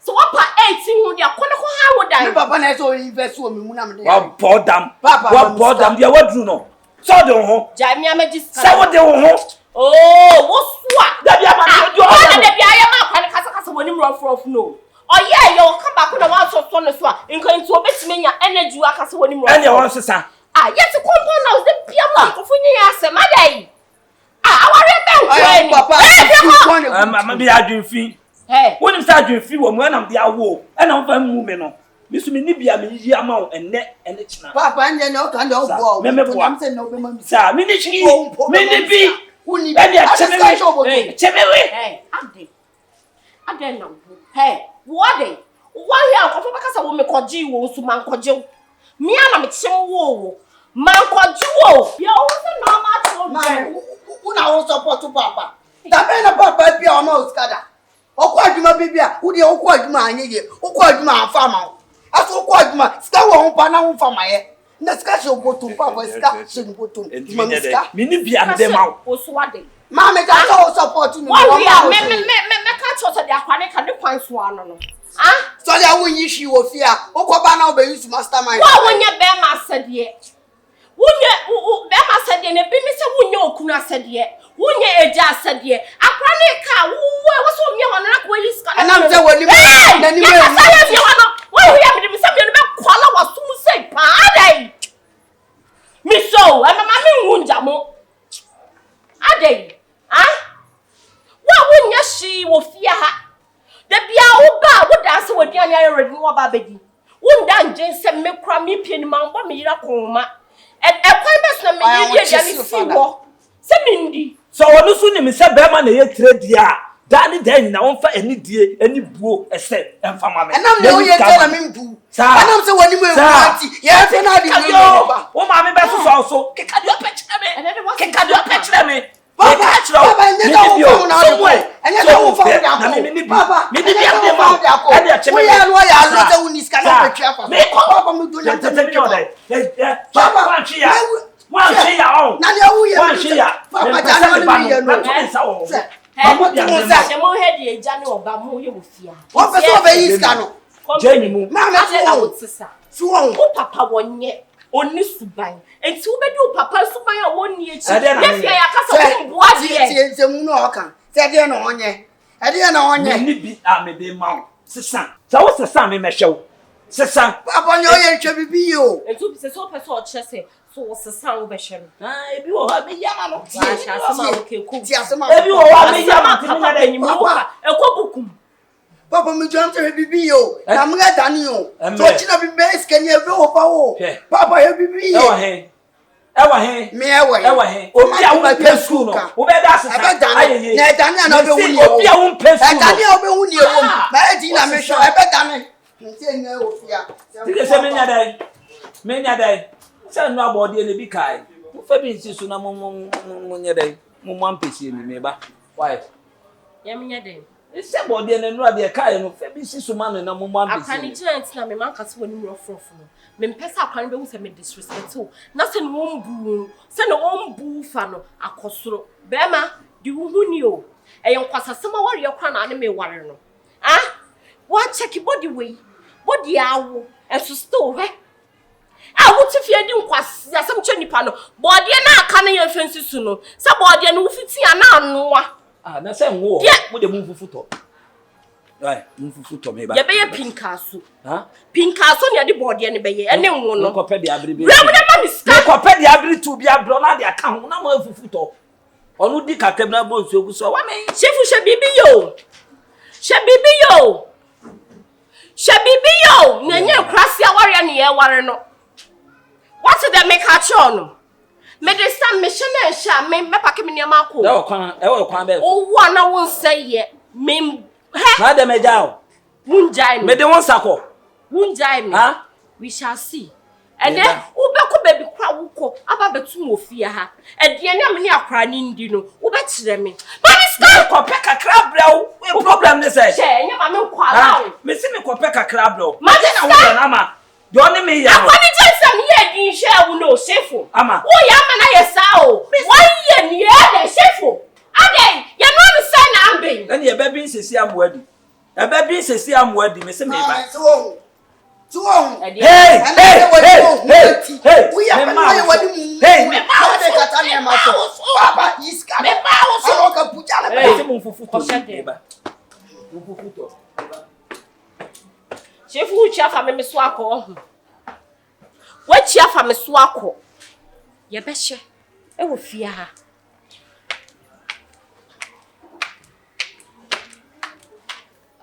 so what pa 18 wo dia kono ko ha wo dai papa na so invest wo me mu na me wa bodam dia wadru no so de ho ja mi amagist say wo de ho wo swa da bia ma do da bia ya ma kwan kasa woni mrof no oh yeah you come back na one so no so nkan nti obetime nya energy aka se woni mro ene won sesa yet compound house the piama ko funyi ya se madai aware be nkwa ni papa ma bi adwinfi woni sa adwinfi wo mu na mde awo ena mfa mu me no misu me ni bia me yi ama wo ene china papa nya na o kan do bo am se no be ma mi sa me ni chi me ni bi woni chemewe ade na what day? Why you are because I will make a G wo so man kojo. Me na me chim wo. Man kojo wo. You also normal man. Una wo support papa. Da be na papa bia o ma oskada. Okwa adwuma bibia, wo de okwa adwuma anyeye. Okwa adwuma afa ma. Aso okwa adwuma, ska wo ho pa na ho fa ma ye. Na ska she obotum papa ska she obotum. Me ni bia me dem ma. O so ade. Ma me ja so support me. Me catch us the akwane kan kwan so ano no. So ya wonyi hwi wo fia. Okoba na obe use mastermind. Wa wonye be ma asede. Wonye be ma asede ne bi mi se wonye okunu asede. Wonye eja asede. Akwane ka wo so mi hono na ko use kan. Na mte woni na ni me. Ya sa ya hono. Wo ya mi se mi no be kwala wasum sei pa adai. Mi so, mama mi hunja mo. Adai. Wa wonya shi wo fia ha. Da bia wo ba wo da se wodian ayi ready wo ba bedi. Wo nda nje se me kra me pie ni man bo me yira konma. Kwan bes na me yie dia ni si wo. Se mindi. So wonu su ni me se be ma na ye trade a. Da ni da nyina won fa ani die ani buo ese emfa ma me. Na me wo ye tell me mbu. Anam se woni mu anti. Ye fe na di ni ba. Wo ma me be so keka di opechire me. Keka di opechire me. Papa, and you don't know and you don't find out. Papa, maybe I'm why I let the Unis cannot be careful. Papa, we do not tell you. Papa, one cheer on. One cheer. Papa, Oni suban enti wo bedi o papa suban a woni echi yefia ya kasa wo boa de tie mu no okan se de na onye ni bi a me be ma sesa sa wo sesa me mehwe Sesa. Papa no ye hwe bibi yo. Etu se so person o chese so sesa wo be hwe no. Ebi wo ha me yama no. Ti asema okeku. Ti asema. Ebi wo ha me yama ti me na da nyimu ka. Ekobukum. Papa me jante hwe bibi yo. Na mga dani yo. So china bibi skani ebi wo fa wo. Papa ye bibi yo. Ewa he. Me ewa he. Ewa he. Obi a wo pe school no. Wo be da sesa. Ayeye. Na dani na be wuni yo. Obi a wo pe school. Dani a be wuni yo. Na edi na me hwe ebe dani. Nti nya ofia. Ti se menya dai. Menya dai. Se no abode ne bi kai. Wo fa bi nsi so na mo nya dai. Mo ampesi ni me ba. Why? Ya menya dai. Se bode ne no ade kai no fa bi nsi so ma no na mo ampesi. Akani giant na me man kase woni mu ofrofo no. Me mpesa akwan be hu se me disrespect o. Na se no ombu. Se no ombu fa no akosoro. Be ma di hu ni o. Eyen kwasasema wari akwa na ne me ware no. Ah? Wa check body way. Body awo enso still he a wuti fie di nkwasi asem che nipa no body na aka na ye fensi su no se body no ufiti ana anoa na se nwo mo de mu fufuto mu fufuto me ba ye be ye pinkaso pinkaso ne de body ne be ye ene nwo no ko pe de abiri be bra ma mi ska ko pe de abiri tu bi abro na de aka ho na mo fufuto onu di kakam na bo nsu ogu so wa me Shifu she bibi yo Shabibi yo, nenye krasi aware ne ye ware no. What did they make her show no? Me dey stand me shene sha me pake me niam akọ. E wo kwan be. O wa na won say ye. Me he. Na dem eja o. Wunjai me. Me dey won sako. Wunjai me. Ha? We shall see. And then ubeko baby kwa wuko aba betu ofia ha. E de ne am ne akra ni ndi no. Ube kire me. But it's ko pe kakra brew. Problem ne say. She nya ma me kwala o. Me si me ko pe kakra brew. Ma de na wo na ma. Do ne me ya no. Akwani jensam ye din hwe wu no Shifo. Ama. Wo ya ma na ye sa o. Wan ye ni ye de Shifo. Ade, ye no me say na amben. Na ye be bi nsesi amwadi. E be bi nsesi amwadi me se me ba. Hey! We are going hey! Me ma de katania ma so. Papa iska. Me ma so ka puja le. Hey, se mo fufuto me ba. Mo fufuto. Shifo uchi afa me so akọ. Wa chi afa me so akọ. Ye be hye. E wo fie ha.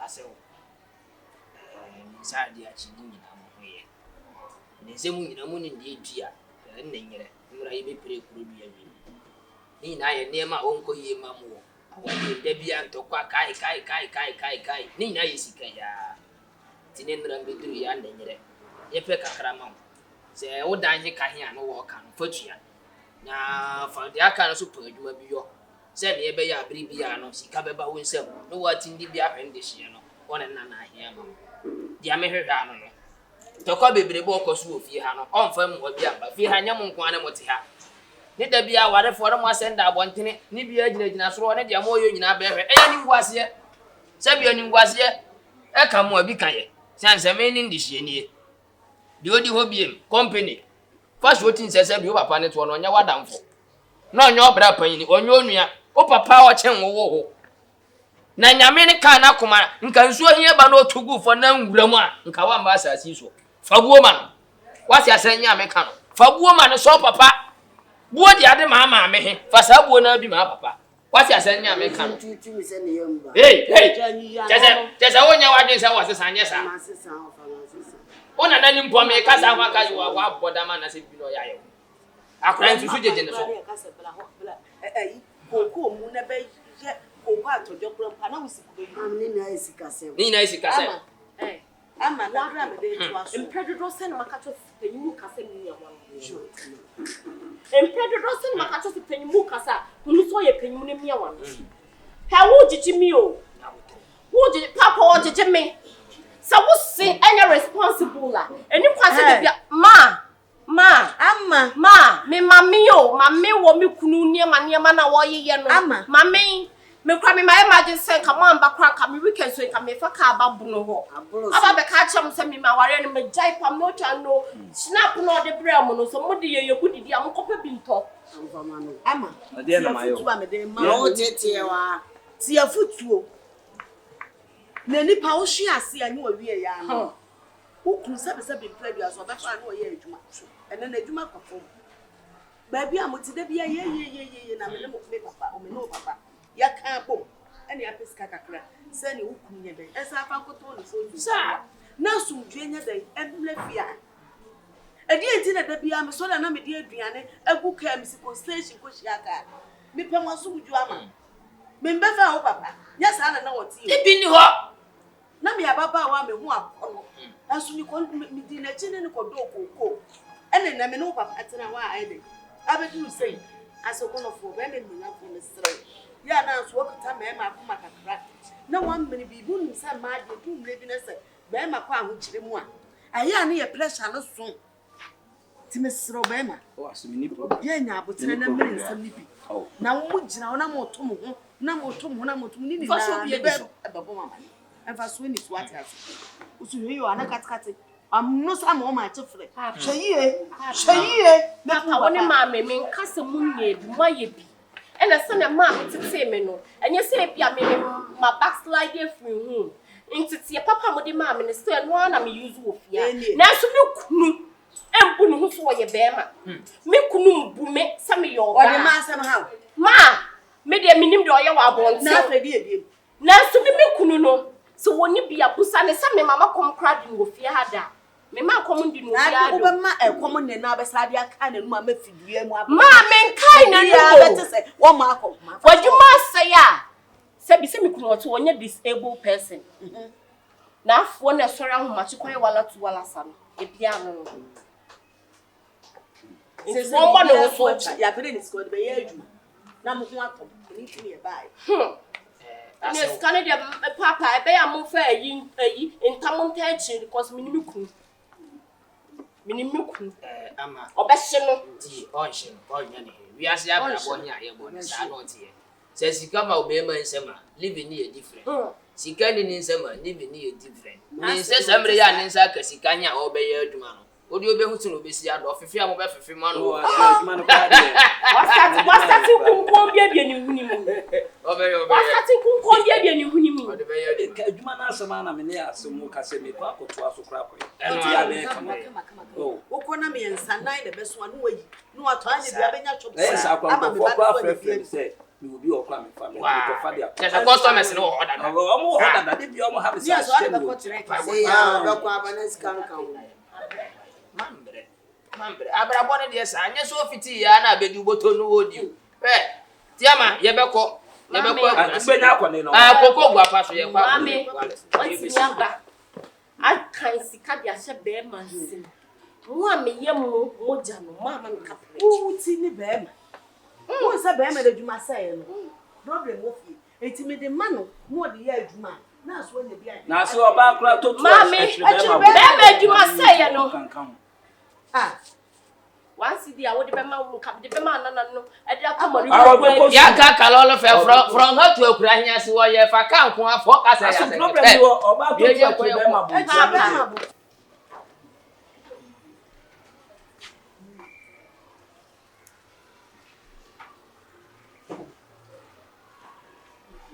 Asewo. Sadi achidi nyina mo hoye. Nse mu nyina mu ni ndi etua. Nne nyere. Nwura ye be pere kuro bia bi. Ni na ye nema onko ye ma mo. Awon de bia ntokwa kai. Ni na ye sika ya. Tine nra mbeduru ya nne nyere. Ye pe kakra ma. Se wo danje ka hia no wo ka no fatua. Na fa de aka no so pa adwuma bi yo. Se ne ye be ya abiri bia no sika be ba wo nsem. No wa tindi bia hwende hye no. Wona na na ahia ma. Dia me hwehwa no no. Tokwa bebre bo okoso ofie ha no. Onfa mu obi amba. Fie ha nyam nko ana moti ha. Ni da bia ware fo mo asenda abontene. Ni bia gyina soro ne dia mo yo nyina be hwe. Eya ni ngwase. Se bia ni ngwase. E ka mo abi kan ye. Sanse me ni ndihye nie. Di odi ho biem company. First voting sese bi o papa ne to no nya wadamfo. Na onye obra panyi onye onua. O papa o chen wo ho. Na nyame ne ka na koma nka nsuo hie ba na otugu fo na nwuram a nka wa mba asasi so. Fabuo ma no. Wasi asanya me ka no. Fabuo ma no so papa. Buo di ade ma me he. Fa sa buo na bi ma papa. Wasi asanya me ka no. Hey. Tese wonya wadin se wase sanye sa. Ona nani mpo me ka sa kwa ka wa boda ma na se bi no ya ye. Akran su jeje ne so. Koko mu na be je koko atojo kro pa na wisiku be. Ni na isika se. Ama na bra me de to aso. Empredodo se na makacho penyimu kase ni ya wan. Empredodo se na makacho penyimu kasa. Unu so ye penyimu ne mia wan. Ha wo jiji mi o. Wo jiji papa wo jiji me. Sa wo se any responsible la. Eni kwase de bia ma me mami o mami wo mi kunu niema na wo ye no mami me kwa me my imagine say come on back kwa me weekend so ka me fa ka babu no ho aba be ka chem say me ma ware no me jai pam no twa no snap no de bra mo no so mo de ye kudidi am ko pa bi nto ama ade na mayo ma o tete wa ti afutuo na nipa wo hwe ase anyi wa wie ya no Who could be played as well? That's why I know you. And then the Juma perform. Baby, I'm with the Bia, and I'm a papa, or no papa. Ya can't go. Any of his cacacra. Send you as I found control. Sir, now soon, Junior Day, and left ya. A dear dinner that be am so and I'm a dear Diane, a book came station push yaka. Me Pamasu drama. Membefa, papa. Yes, I know what you been you up. Nami ababa wa me hu akono aso ni kon me di na chine ni kodo kokoko ene na me no papa atena wa aide abedu sei aso kono fo be me na fo me sere ya na so okata me ma akoma kakra na wan me bi bu nim sa ma de tu mle bi na se be ma kwa ho kire mu a aya na ye pressure no so ti me sere be ma o aso mi ni problem ye nya abotere na me nsam ni bi na wo gina na mo to mo ho na mo to mo na mo to ni ni na be babo mama and for swing is what else. You are not cat. I'm no some of my children. Shay, Papa, one mammy, mean Castle ye, my ye be. And a son of mammy to say me no. And you say, my backslide from whom. Into see a papa with the mammy and still one I'm usual. Now, so you and put who for your bema. Me couldn't boom some of your ma somehow. Ma, made a minimum do your wabon. Now, so me kuno. So when you be a pussy, some mamma come crowding with fear had me ma come in the common and now beside your kind and mamma feed you. Mamma, kind and say, one mark of what you must say, said be semi to one disabled person. Now, one a surround much quite well to Wallasan, a piano. Since one also, your brain is going to be you. Now, anything nearby. Yes, Canada, Papa, I bear more fair in Tamontage because Minimuku. Ama, Obesino, Ocean, we are saying, I not here. Says he come out, Bema and Summer, living near different. She can in summer, living near different. He says, somebody in Saka, she can't obey your man. Would you be able to be seen off if you are a free man? What's that? You won't be a new minimum. What's that? You won't be a new minimum. You man, as a man, I'm in there, so Mukasemi, Papa, to us, come on. Okonami and Sanai, the best one way. No, I tried to have a yes, I'm friend said. You will be all climbing family. There's a customer in order. I did you almost have a yes, I have a portrait. Mambre, Abrabona, yes, I just so fitty, and I beg you what to know you. Tiama, Yabako, Mammy, what's younger? I can't see Kadia bear man. One me young Mojano, Mamma, who see me bear. Who is a bear that you must say? Problem with you. It's me the man, more the year man. Now, when the bear. Now, so about Mammy, you must say, no. Ah. Once the I would be man come the man no ya ka kalolo fe from her to Ukraine so ye fa kan ko afọ ka say ya problem you oba to be ma bu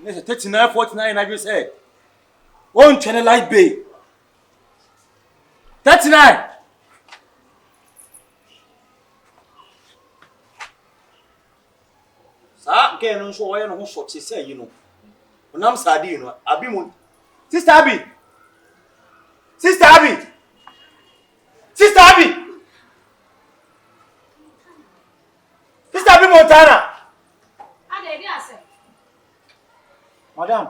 Nese 39 49 I just said on channel light bay 39 Again, no so I know what she say, you know. When I'm sad, you know, Abi, Sister Abby, Sister Abby, Sister Abby, Sister Abby Montana. Madam,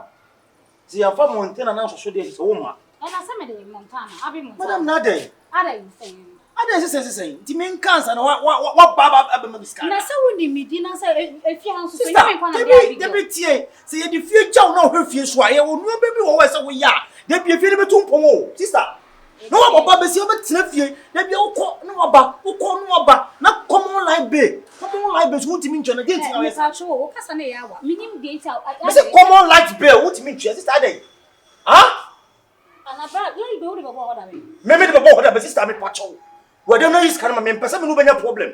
see, I'm from Montana now, so there is a woman. And I said, Montana, Abby Montana. Madam, not there. Are you saying? Saying, the main cancer and what Baba Abba Nasa would be dinner say if you have to say the future no her fears why I will not be always away. There be a feeling to Pomo, sister. No one Baba see about Tiffy, there be all call no about who call no about not common like bay. Common like bay, what you mean, John against our show, Casanea, meaning data. I said common like bay, what you mean, sister? Huh? And I brought you building a border. Maybe the border, but sister, I'm a patrol. Well, don't know his kind of man, person who be a problem.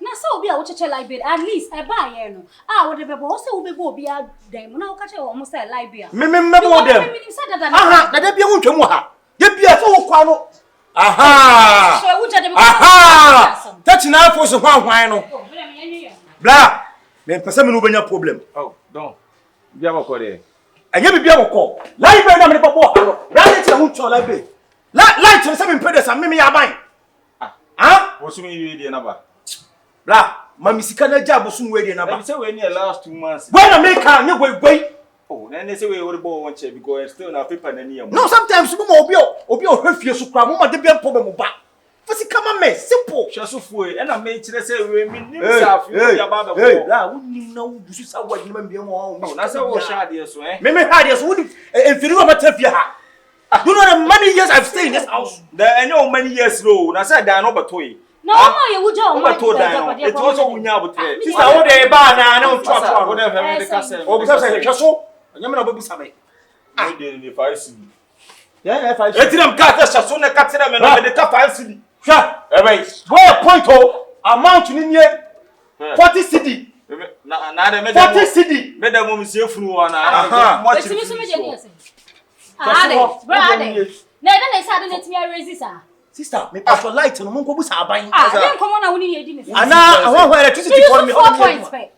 Now, so be a watcher like bit, at least I buy no. Ah, whatever, also be a dame. Now, catch almost a Libya. Remember them. Aha, that be a woman. There be a so quano. Aha! Aha! Touch now for so hwan no. Bla, me pese me no benya problem. Oh, don't. Bia boko there. Anya bibia boko. Life na me babo ha no. Reality na hu cho life. Light so me pede sa me ya ban. Ah? Wo so me we dey na ba. Bla, mami sika na ja bosu we dey na ba. You say we near last 2 months. When I make can you go. Oh, then they say we worry about one check because still na paper na niam. No, sometimes we mo obi o hwefie so kra mo ma de bia problem ba. Fasi kama me simple. Shasofu e na me kire say we nim safi ya ba ba ko. La woni na wo busu sa wa nyima mbia mo. No, na say wo shade so Me hade so wodi enfiri wo matafia ha. You know the many years I've stayed in this house. There any many years no. Na say dan no betoy. No, no, you would do. What to dan? It also unya botre. Sister wo dey ba na na twa. Wo dey have me ka say. O bisa say hweso. Nyame na obabusa me. I dey in the 5 city. Yeah, 5 city. Etiram ka ta shaso na ka tira me na me dey ka 5 city. Sha, boy point o amount ni nie 40 city. Na de me 40 city. Me dem mo sie funu wa na. Mo ti mi so me dey here say. Brother. Na dey say dey timi raise sa. Sister, me pass your light no mo ko busa aban. Dem komo na woni ye di me. Ana awon electricity for me. 4 points pe.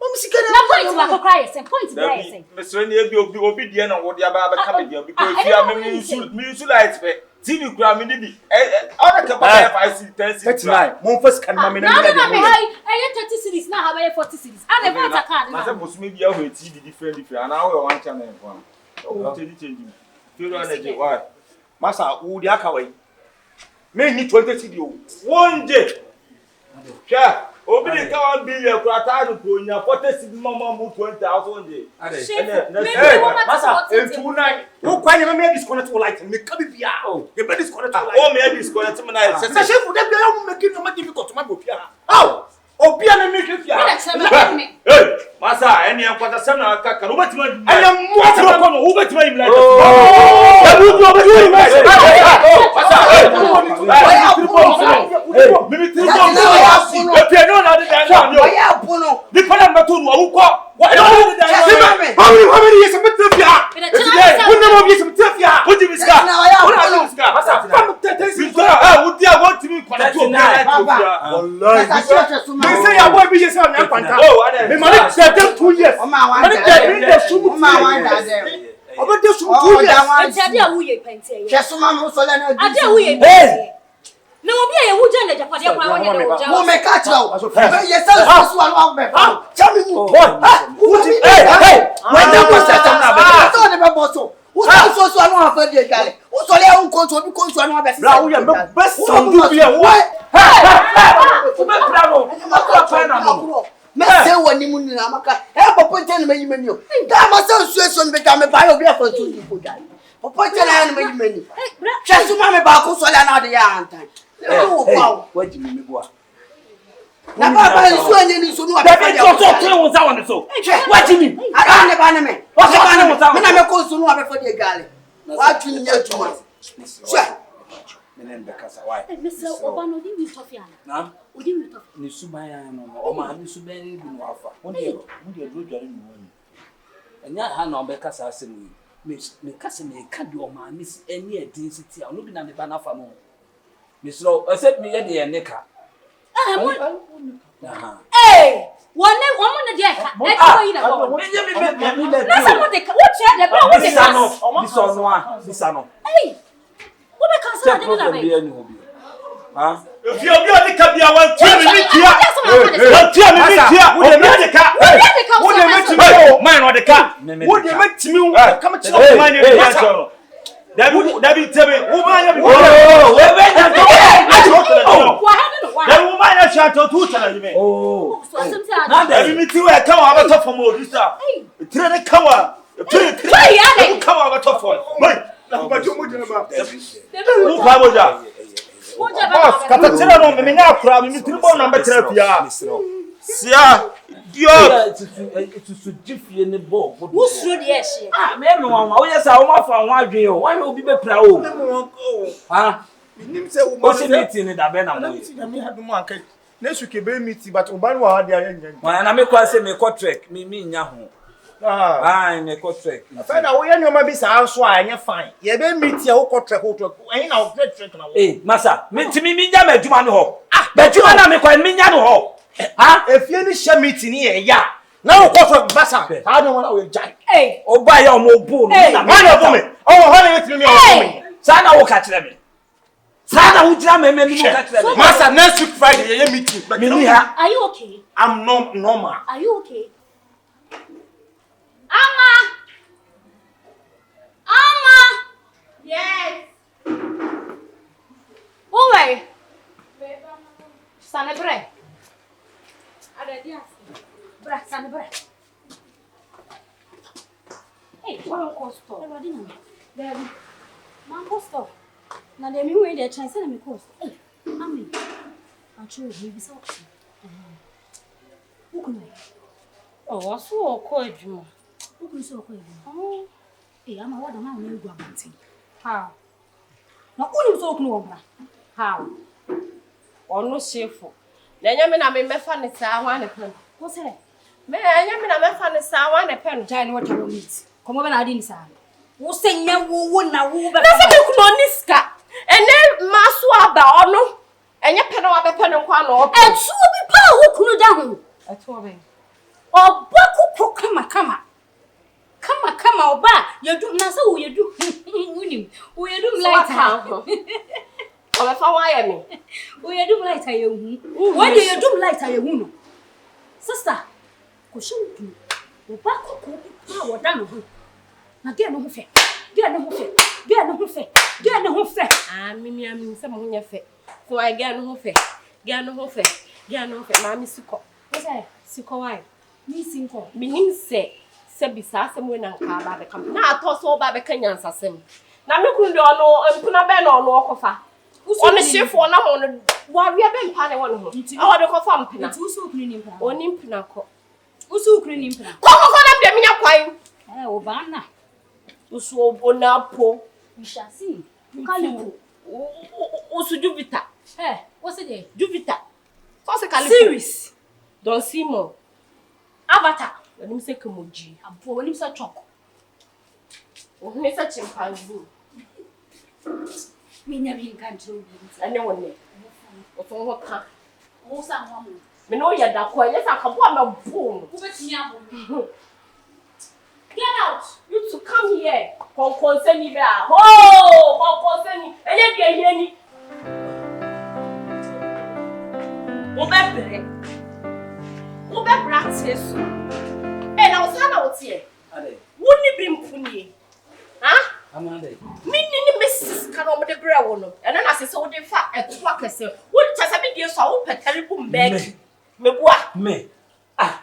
Mami sikana. Na point ba ko cry say, point ba say. Mesre ni ebi obi die na wo dia ba ka me dia because if you me insu light pe. TV kura me ni other ka ba 5 10 39 mo first kan mami na na me hai 30 cities na ha 40 cities and e vote card na say bosu me dia ho TV different ana wo one channel for am o change feel energy why masa wo dia ka wai me ni 20 city o one day sha obi dey ka 1 billion kura ta do ko nya 40 city mama mu 20,000 day masa entu na wo kwanya me disconnect light me ka bibia e be disconnect light o me disconnect me na se chef de bia mo make no difficult ma go pia how obi na me hwefia masa eni enkwata sem na ka ka obetima anya mo atro ko no obetima imla e bu do obetima masa mimi tribo e pia no na de dan no ya puno di pana metu no wo ko wa no de dan how many years am trafia wonna mo bi sem trafia wo di miska wonna miska masa fam tete miska wo dia wo timi kwata to wallahi me say ya boy bi yes am kwanta me mani tete 2 years mani tete de sumu obo de sumu 2 years ade a wo ye pente Chesuma mo so le na ade a wo ye pente na obi a ye wo je na japade kwa wo ye wo ja mo me ka tira o ye say so anu am be chami mu when that was that na be so ne be boso wo so anu afa de gale wo so le un konto obi konto anu abe bra wo ye me best sound do be wo wo be bra no ma pa na no me say woni mu ni na maka e popo ten me yimani o da ma say sueso me da me ba yo bi afa so ni ko dai popo ten na me yimani Chesuma me ba ko so le na de ya antan what you mean boy na baba nso anye ni so no da be so tell won za won so what you mean ara ne ba ne me o se ba ne me na me ko so no abe fo de gale wa tun nya tuma sha menen be kasa why Mr. Obano di wi tofia na odi wi tofia ni subaya no o ma ni subaya ni bi no afa won de do dware ni won enya ha na obe kasa asem me kasa me ka de o ma mi eni edin city a no bi na me ba na fa mo misro except me ye de neka one woman de ka e ko yi na ko na some de what share the bro what de bisa no hey wo be cancel de na me ha if you obi ka bia wan tia me tia wan tia me tia wo de me ka wo de me timi man wo de ka wo de me timi ka me timi o man e bia so David tebe wo man ya bi we be na to da wo man ya shato tu tala me na da bi mi ti we ka wa ba to fo mo disa tire ne ka wa tire ya ne ka wa ba to fo mai na ba jo mo de ba wo ba mo ja boss kata tire no me nya akura mi tire bo na ba tire pia sia yo to jifie ne bo wo suro de e hye me wan wo yes a wo ma fa wo adwen o wan obi be pra o ha nim se wo ma meeting ne da be na mo me hadu mo anka na su ke be meeting but oban wa ha dia nya wan na me kwa se me ko trek me nya ho Ah, in a contract. Fena we no ma bi sa so a anya fine. Ye be meet ye wo contract wo to. Eyin na wo contract na wo. Eh, masa, me ntimi mi nya ma adwuma no ho. Ah, ba adwuma na me kwa mi nya no ho. Ha? Efie ni hye meeting ye ya. Na wo contract basa. Ha no na we jai. Eh. Oba ya o mo bu no na. Ma na bu me. Oh, ho na yetimi me o bu me. Sa na wo ka kire me. Sa na wo jira me me ni mo ka kire me. Masa next week Friday ye meeting. Me ni ha. Are you okay? I'm normal. Are you okay? Ama! Yes. Oi. Sana bre. Ada dia. Bra, sana bre. Hey, one costo. Ela dina. Baby. Man costo. Na de mi we de chance na me costo. Hey, ami. Acho we bi so. Ukuna. Oh, aso ko adwuma. Ukuna so ko adwuma. Oh. Eh, ama wada na na egu abanti. How? Na unu so ukuna wobra. How? Ono Shifo. Na nyame na me mefa ne saa wa ne pen. Wo se? Me nyame na mefa ne saa wa ne pen. Jai ni wata wo meet. Komo be na adi ni saa. Wo se nya wo na wo be. Na se me kuno ni ska. Ene maso aba ono. Enye pen wa be pen nkwa na opo. Etu bi pa wo kunu da ho. Etu obe. Oba kuku kama oba yedu na se wo yedu unim wo yedu lighter Oba fa wa ye me wo yedu lighter ye hu wo de yedu lighter ye hu no sister ko shudu oba kuku pa wo da no ho na ge no ho fe ah mimi se mo nya fe so I ge no ho fe mami siko wo say siko why ni sinko minim se bisa asem we na nka ba be kam na atoso ba be kanyansa asem na me kunu de ono mpuna be na ono okofa ono Shifo na mo no wa wi be mpa ne wono ho awo de kofa mpina usu kunu ni mpa oni mpina ko usu kunu ni mpina ko na be minya kwan o ba na usu obona po we shall see kalibu usu Jupiter what's it there Jupiter so se kalibu series Don Simon Avatar Wani mse kemoji. Apo wani mse choko. Wani mse chimpanzee. Minya binkancho bi. Ane wone. Oto ho ka. Wo sa ho amu. Me no ya da kwa yesa ka bo am boom. Wo betimi abo. Get out. You to come here. Kon conseni ba. Oh, kon conseni. Enye bi ehie ni. Wo be practice. Na usana otie. Ade. Woni bi mpunie. Ha? Amande. Minni Mrs. Kano mo de bra wo no. Ena na sese wo de fa eto akese. Wo chasa bi die so wo petari bu mbeg. Mebua. Me. Ah.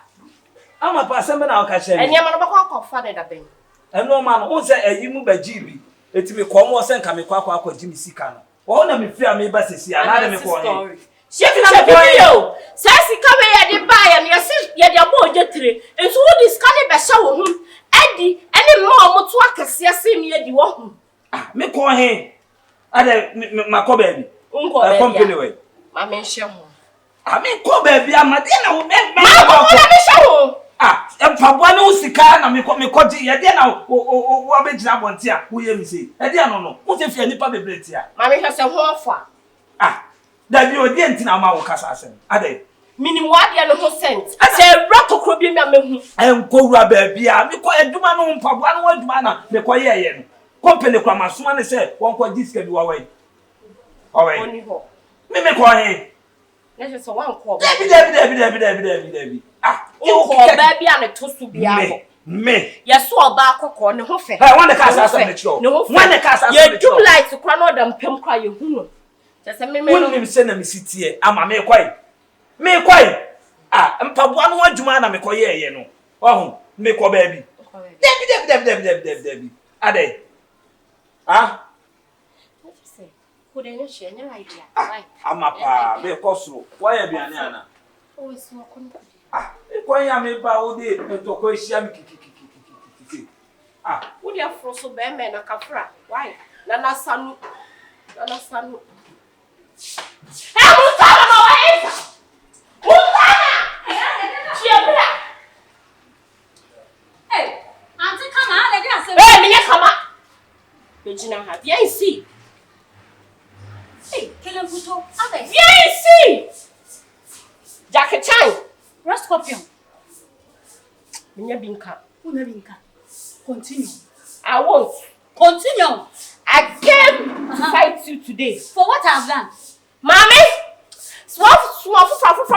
Ama pa sembe na oka che. Enya ma no bakwa akọfa de da ben. Eno ma no unse ayimu baji bi. Etimi kom wo se nka me kwa akọ jimi sika no. Wo na me fia me ba sesi ana de me ko he. Shefi na video. Sesi ka we ya de ba ya ne ye de abo ojetire. Enso wo discard be sha wo hu. Edi ene mo mo to akese ase mi edi wo hu. Ah, me ko he. Ade makọ ba bi. Unko ba. Company we. Ma me hye ho. Ah, me ko ba bi amade na wo me. Ma ko na me hye ho. Ah, empabua ne usika na me ko ji ye de na wo abegina bonte a wo ye mi sei. E de no no. Wo se fia nipa bebreti a. Ma me hye se ho afa. Ah. Dabi odi entina ma wo kasa asem. Ade. Minimum ade no ho sense. Se rakokro bi mi amehu. Enkowura ba bia me ko aduma no mpabua no aduma na me ko ye no. Company kwa masoma ne se won ko diska bi wa wai. Owe. Oni ho. Me ko he. Na se wan ko ba. Dabi. Ah, o ko ba bia ne to su bia ho. Me. Yeso oba akokọ ne ho fe. Ha, wan de kasa asem ne chiro. Wan de kasa asem ne chiro. Ye do light kwa no da mpem kwa ye hu no. Tese me no. Won nim se na me sitie ama me kwai. Ah, mpabua no adwuma na me ko ye no. Ohu, me ko ba bi. Dabi. Ade. Ah? Ko de no hye nya idea. Ama pa, me ko soro. Wa ya biane ana. O so ko no. Ah, e ko ya me ba wo de to ko hia me kiki. Ah, wo de afro so be me na kafra. Why? Na sanu. Mutana mawaisa! Mutana! Chiabra! Hey! jina ha. Yensi. Hey, Kyekyeku, Abe. Yensi. Jackie Chan. Scorpion. Minya binka. Una binka. Continue. I won't. Continue. I came to fight you today. For what I've done? Mommy, swap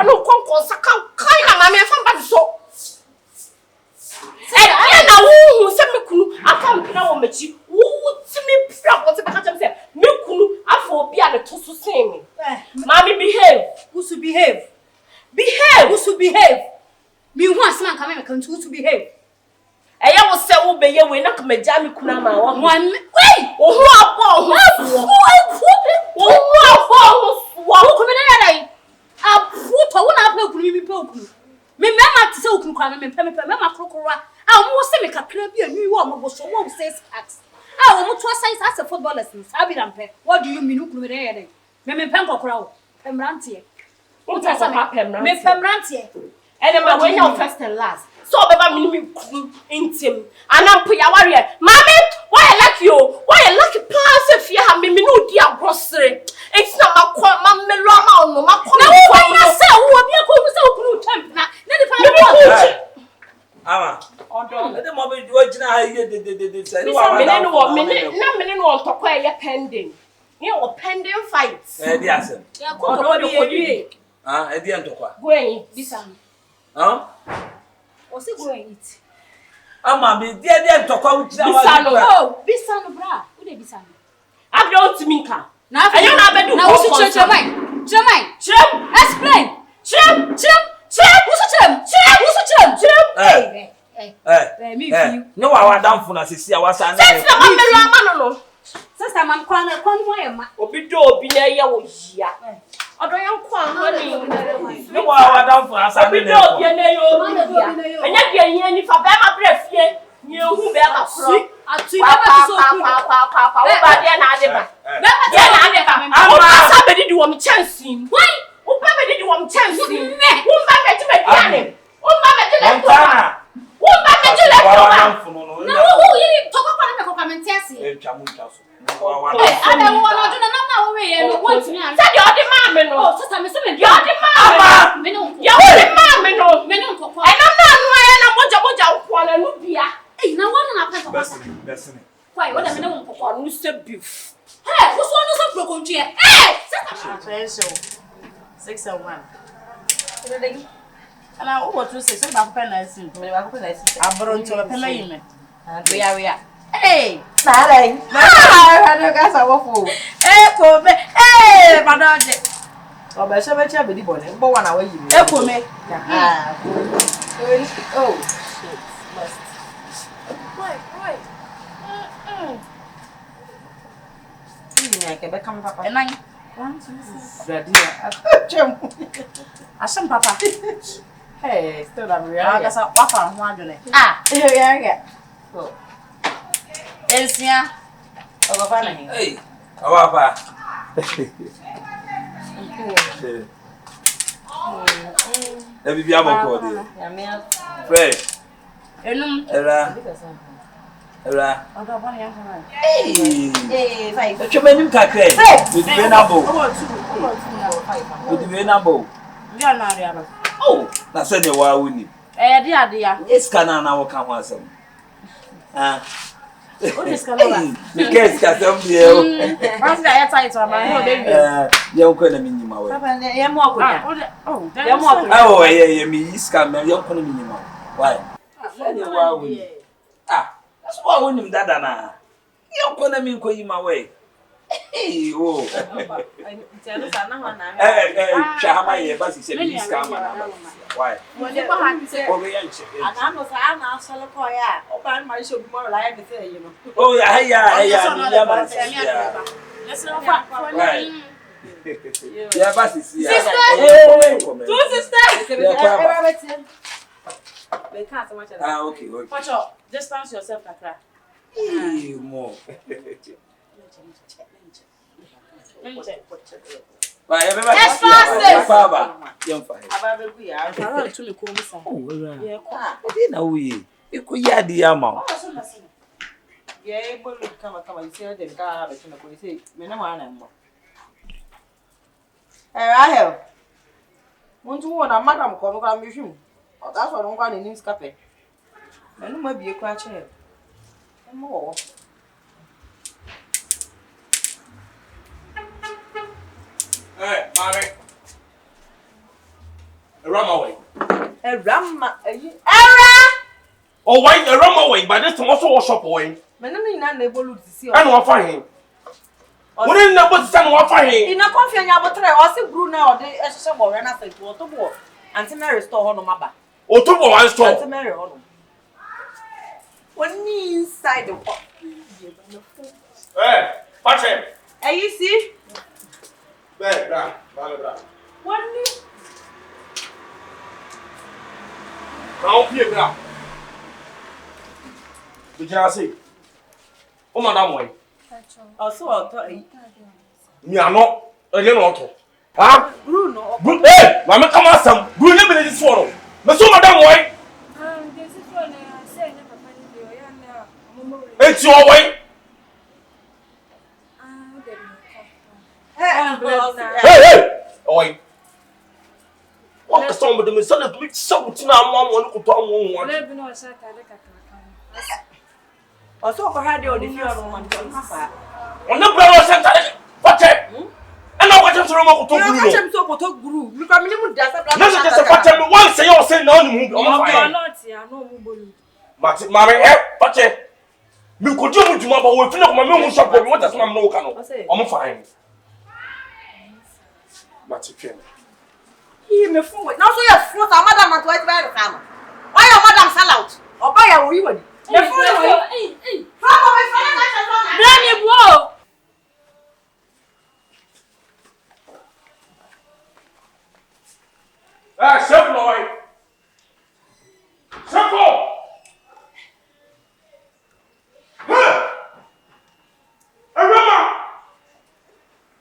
no konko saka kind mommy from bad so. Say na wo se me kunu aka mpina wo machi. Wo ti me pra what be catch say me kunu afọ obi a the to so say me. Mommy behave. Who should behave? Behave. Who should behave? Me who asman come me come to behave. Eya wo se wo be ye we na come ja me kunu ama wo. Wait! Ohu abo ohu. Ohu abo ohu. Wo come na dai. Aputo wo na pa kunu mi pa kunu. Me mema ti se okunu kwa me mema krokrowa. Ah wo se me kakra bi anu wo mo so wo say acts. Ah wo mo to size as a footballers. Abi rampe. What do you mean okunu me dai? Me pen kokora wo. Pemrantie. What is a pemrantie? Me pemrantie. And then when you first and last. So beba me intim. Anam pu ya warrior. Mommy, why I like you? Why I like pass if you have me no dia grocery. It's not my me lo ma no ma ko. Na wo ya say wo bi ko say okunu champ na. Na di fa Ama. Odo. E dey mo be do gina ha ye de say. Me no ntoko e ye pending. Me o pending fights. Di asem. Ya ko to bi e. Ah, e di ntoko. Go in Bisam. Huh? What's it going to eat? Ama be dia ntokwa wuchira wa. Bisano bra. Who dey bisano? I don't mean ka. Na bedu. Na wo si chemai. Explain. Hey. Me you. No wa damfo na sisi a wasa na. Sister ma me lo ama no. Sister man kwa mo ye ma. Obi do obi na ye wo hia. Odo yan kwa honey. No wa damfo asa obi do obi na yo. Enya bia yin ni fa be ma brefie. Ni ehu be ma pro. Atu ina ma so ku. Pa. Wo ba dia na ade ba. Be ma dia na ade ba. Wo asa be di wo m chance. Why? Wo ba be di wo m chance. Wo ba me ti me diane. Wo ba me ti le ko. Wo ba me ti le ko. Na wo yiri to ko kwa me ko comment ase. Twa mu twa so. Ada wo no do na wo we ye no want me an. Say the odi ma me no. Oh, sister me say me the odi ma me. Me no. Ya odi ma me no. Me no kokwa. E na anu aye na moja kwa na nu bia. Eh, na wo na pa to. Besini. Why, what am I no kokwa nu se beef. Hey, wo so no so prokontu ye. Hey, sister. Attention. 6 and 1. And I over to 6 about penalty. Me ba ko penalty. Abronto pe na yime. We are. Hey, Sarai. I don't guess I walk for. Come. Hey, madame. Oh, be so be cha be di bone. Bo wa na wa yime. Come. Ah. Oh, shit. Must. Why? Ke be kam papa. Enan. 1 2 3. Asem papa. Hey, still that we are. Asa papa ho adwene. Ah, yeah. So. Elsia. Ogo fa na hin. Hey. Awapa. Ebi bi aboko de. Ya me. Fresh. Enum. Era. Odo ba yan kan. Hey. Five. Chwemenim kakre. With the nabo. With the nabo. We are not there. Oh, na se ne wa woni. Di ade ya. Eska na wo ka ho asem. Ah. O eska no ba. Me kes ka sem de o. Once I tight on my no baby. Ye ko na minyima we. Papa ye mo akonya. Oh, ye mo akonya. Oh, ye me iska me ye ko na minyima. Why? Se ne wa woni. Ah, that's why woni dada na. Ye ko na min ko yima we. Hey, oh. Shahama ye basi se mi scam na. Why? Woni ko han se. O be yanche. Ana no sa ana asole ko ya. O ba ma isho bi mo la ya me say you know. Oh ya ni ya ba. Let's not fuck for me. Ya basi si ya. Two sisters. They can't so much. Ah, okay. Watch out. Distance yourself kakra. Eh, mo. Vai, é mesmo. Papa, yam fa. Aba be ya. Ara tu me ko bisa. Oh, ora. Ye kwa. E na uyi. E ko ya di ama. Yeah, but come, you see the car, but you say, Menamana. Rahel. Want to want a madam come with you. Oh, that's what I'm going to newscaper. And might be a crash here. And more. Hey, mommy. Awurama way. Awurama. Oh, why Awurama way? But this also was shop away. Menami na na ebo look to see. I know what for him. What in the boat stand what for him? Ina confia nya botre o se guru na o de ehye bo re na se to to bo. Auntie Mary store ho no maba. O to bo one store. Auntie Mary ho no. One inside the pot. Eh, watch him. Hey, you see? Bra. One Now here bra. Did you see? Oh madam way. Also I thought Me are not again auto. Ah? Bruno. Hey, mama come on some. Bruno be this one. Me so madam way. This is one I say na papa ni bi o ya na momo. It's your way. Hey. Oi. What the song with the son of me so tina mama no ko to anwo. Le bi no sa ta de kakaka. Also ko ha de o de fi o man to papa. Ona bra no senta de. Watch it. And now watch him to mo ko to guru. Watch him to ko to guru. Mi kwa mi mu da sa bra. No just watch him one say you say no ni mu. I'm not here, no mu bolu. Mati mama watch it. Mi ko je mu juma ba wo fi na ko ma me hu shop bi what is mam no ka no. Omo fine. Mati pien. He me phone. Now so your phone madam at white bear come. Why your madam sell out? Oba ya wo yi wani. Me phone wo. Hey. Papa me phone na sell out. Bra me bro. Ah, chef boy. Shifo. Awurama.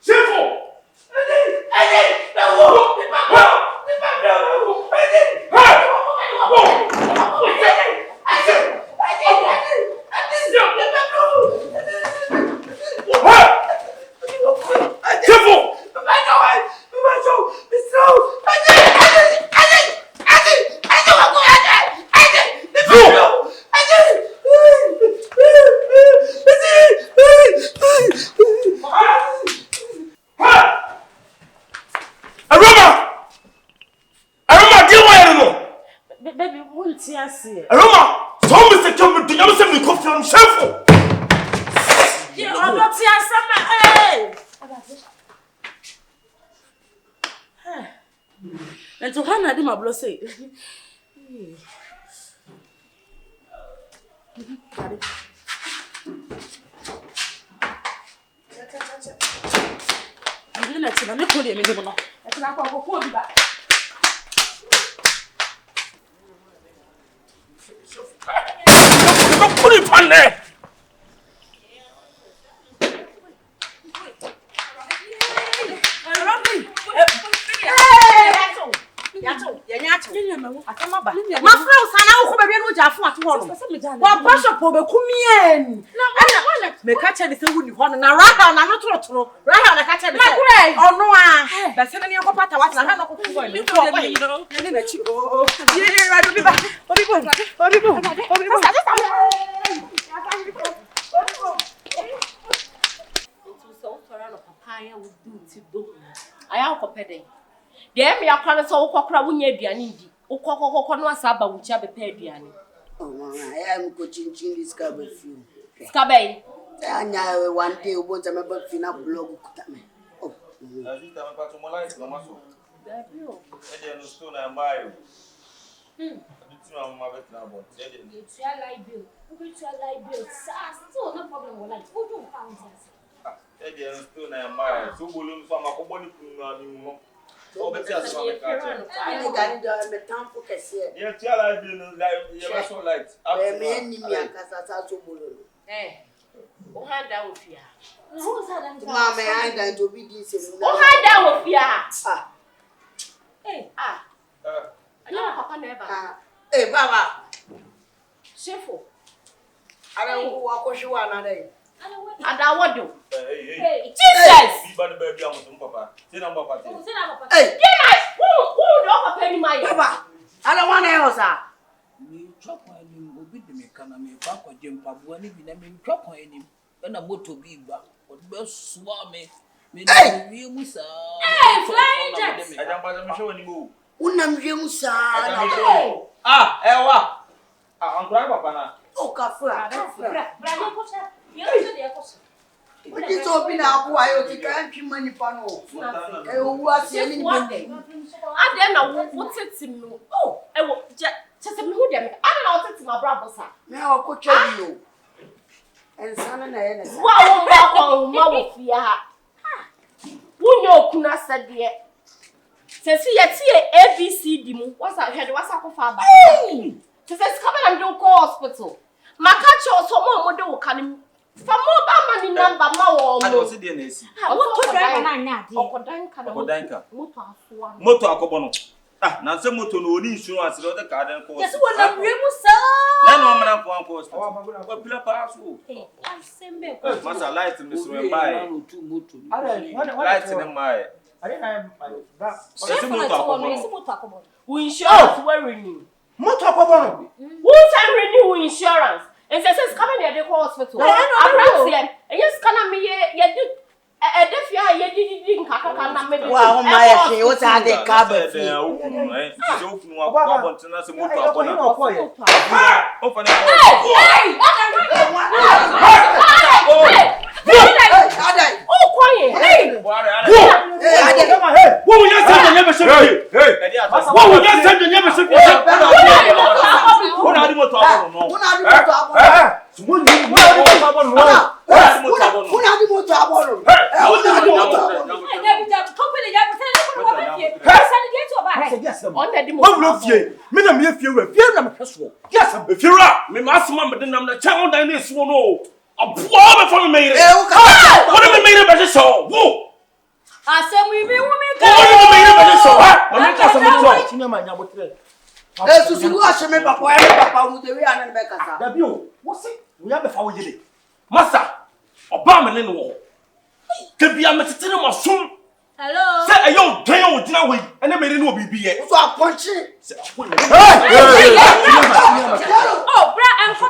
Shifo. Awurama, so me say come do you say me coffee on Shifo. Yeah, I'm not here sama. Hey. And to Hannah di mablo say. Ndina tina me ko de me de no. Tina ko bi ba. Don't put it on there. My friends are now coming with Jaffa at home. What Bishop will be coming? Me catch anything with you on and around and I'm not true. Right on the catch anything. Oh no, that's any of what I was not going to Dem ya kwale so kokora wunya aduane ndi. Ukokokoko no asaba wucha bepa aduane. Oh mama, I am go chinchin this car be few. Skabei. Anya one day we want to make a fina blog kuta me. Oh. Azita me pato mo light no maso. Da bio. E no stone na mbayo. Abitu am ma bet na bo. It's your light bill. It's your light bill. So no problem with light. Who don't count us? E no stone na mbayo. So bolu so ma ko boni kun na ni mo. So beti aso me ka. I got it me tampo kese. Yeah, tia light bill like you so light. Me ni mi akasa sa so bolu. O handa wo fia. Who's that? Mama, I don't to be this. O handa wo fia. Ah. Anya papa never. Hey, Baba. Shifo. Ara wo akoshiwa na dai. Ada what do? Jesus! Hey! Who don't pay me my Baba. Ala wana yosa. Me chokwa ni obi de me kana me ba kwa jempa bo ni bi na me chokwa ni na moto bi ba. O be suwa me. Me na wi musa. Hey, flying jet. Ajamba me show ni mo. Unam hwe musa. Ewa. Ankura papa na. O kafra. Bra no ko cha. Yo so de ko. Oti so bi na akwa yo ti kan twima nipa no. E owu ase ni bende. Ade na wo tetim no. Oh, ewo chese me hu dem. Ade na wo tetim abrabo sa. Me akotwa bi o. Ensana na ye na sa. Wa wo ba ko ma wo fia ha. Wunyo okuna sade. Sesi yetie ABCD mu. Wasa hwede wasa ko fa ba. Chese skaba na ndo ko hospital. Maka cho so mo de wo kan fa mo ba ma ni number ma wo mo. Ado se de na esi. Wo to driver na nya de. Okodanka. Moto akobo no. Na se moto no oni insurance do the car den ko. Yes, wo na wi mu sa. Na no mana ko anko. Wa pila pa so. Asembe. Masa light me so e bai. Light ne mai. Are na ba. Se moto akobo. We insurance we renew. Moto akobo no. Who can renew insurance? And says coming here the hospital. I'm yes can me ye do e defia ye di nkaka na me. Wa ho ma ye she o ta de ka ba fi. Se okunu akwa bontina se moto akona. O fa na. Hello. Say ayo dan o dina we ene me no bibi ye. So aponchi. Oh, bra and for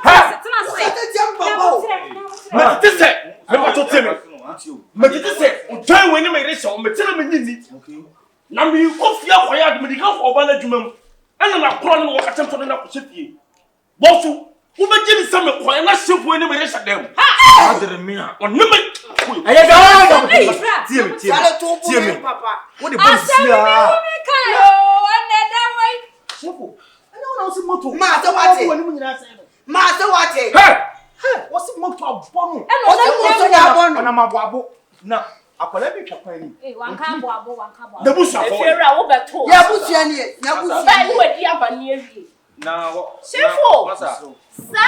Me ti se me ba to temi. Me ti se o dan we ne me re so me tena me nyini. Na me ko fia ko ya de me dika ko ba na dwuma mu. Ene na kro ne wo ka tempo na ko chefie. Bosu wo be gini se me ko na Shifo ne me re sha dem. Ha! Adere me a. O ne me. Aye ga tie me papa. What the boss here? Shifo. Ana wona wo si moto. Ma se wate. Ma se wate. Hey, what's the motor abono? Na maboabo. Na akwala bi twakwan ni. Wanka aboabo. Da busu afọ. Efera wo beto. Ya busu ani, ya busu. Ba ni wadi abani awie. Na wo. Shifo. Masa. Sa.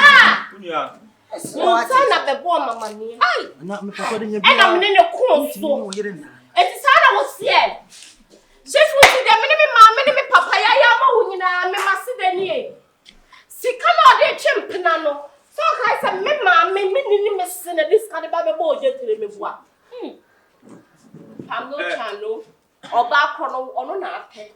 Kunya. Musa na bebo mama ni. Ai. Na me papa de nya bi. Ena me ne ko so. Enti sa na wo sie. Shifo ti de me mama me papa ya ma wo nyina me masede ni e. Sika na de twempena no. So I said, me me sin this kind of Bible jetre me bua. I'm no channel. Oba krono ono na ape.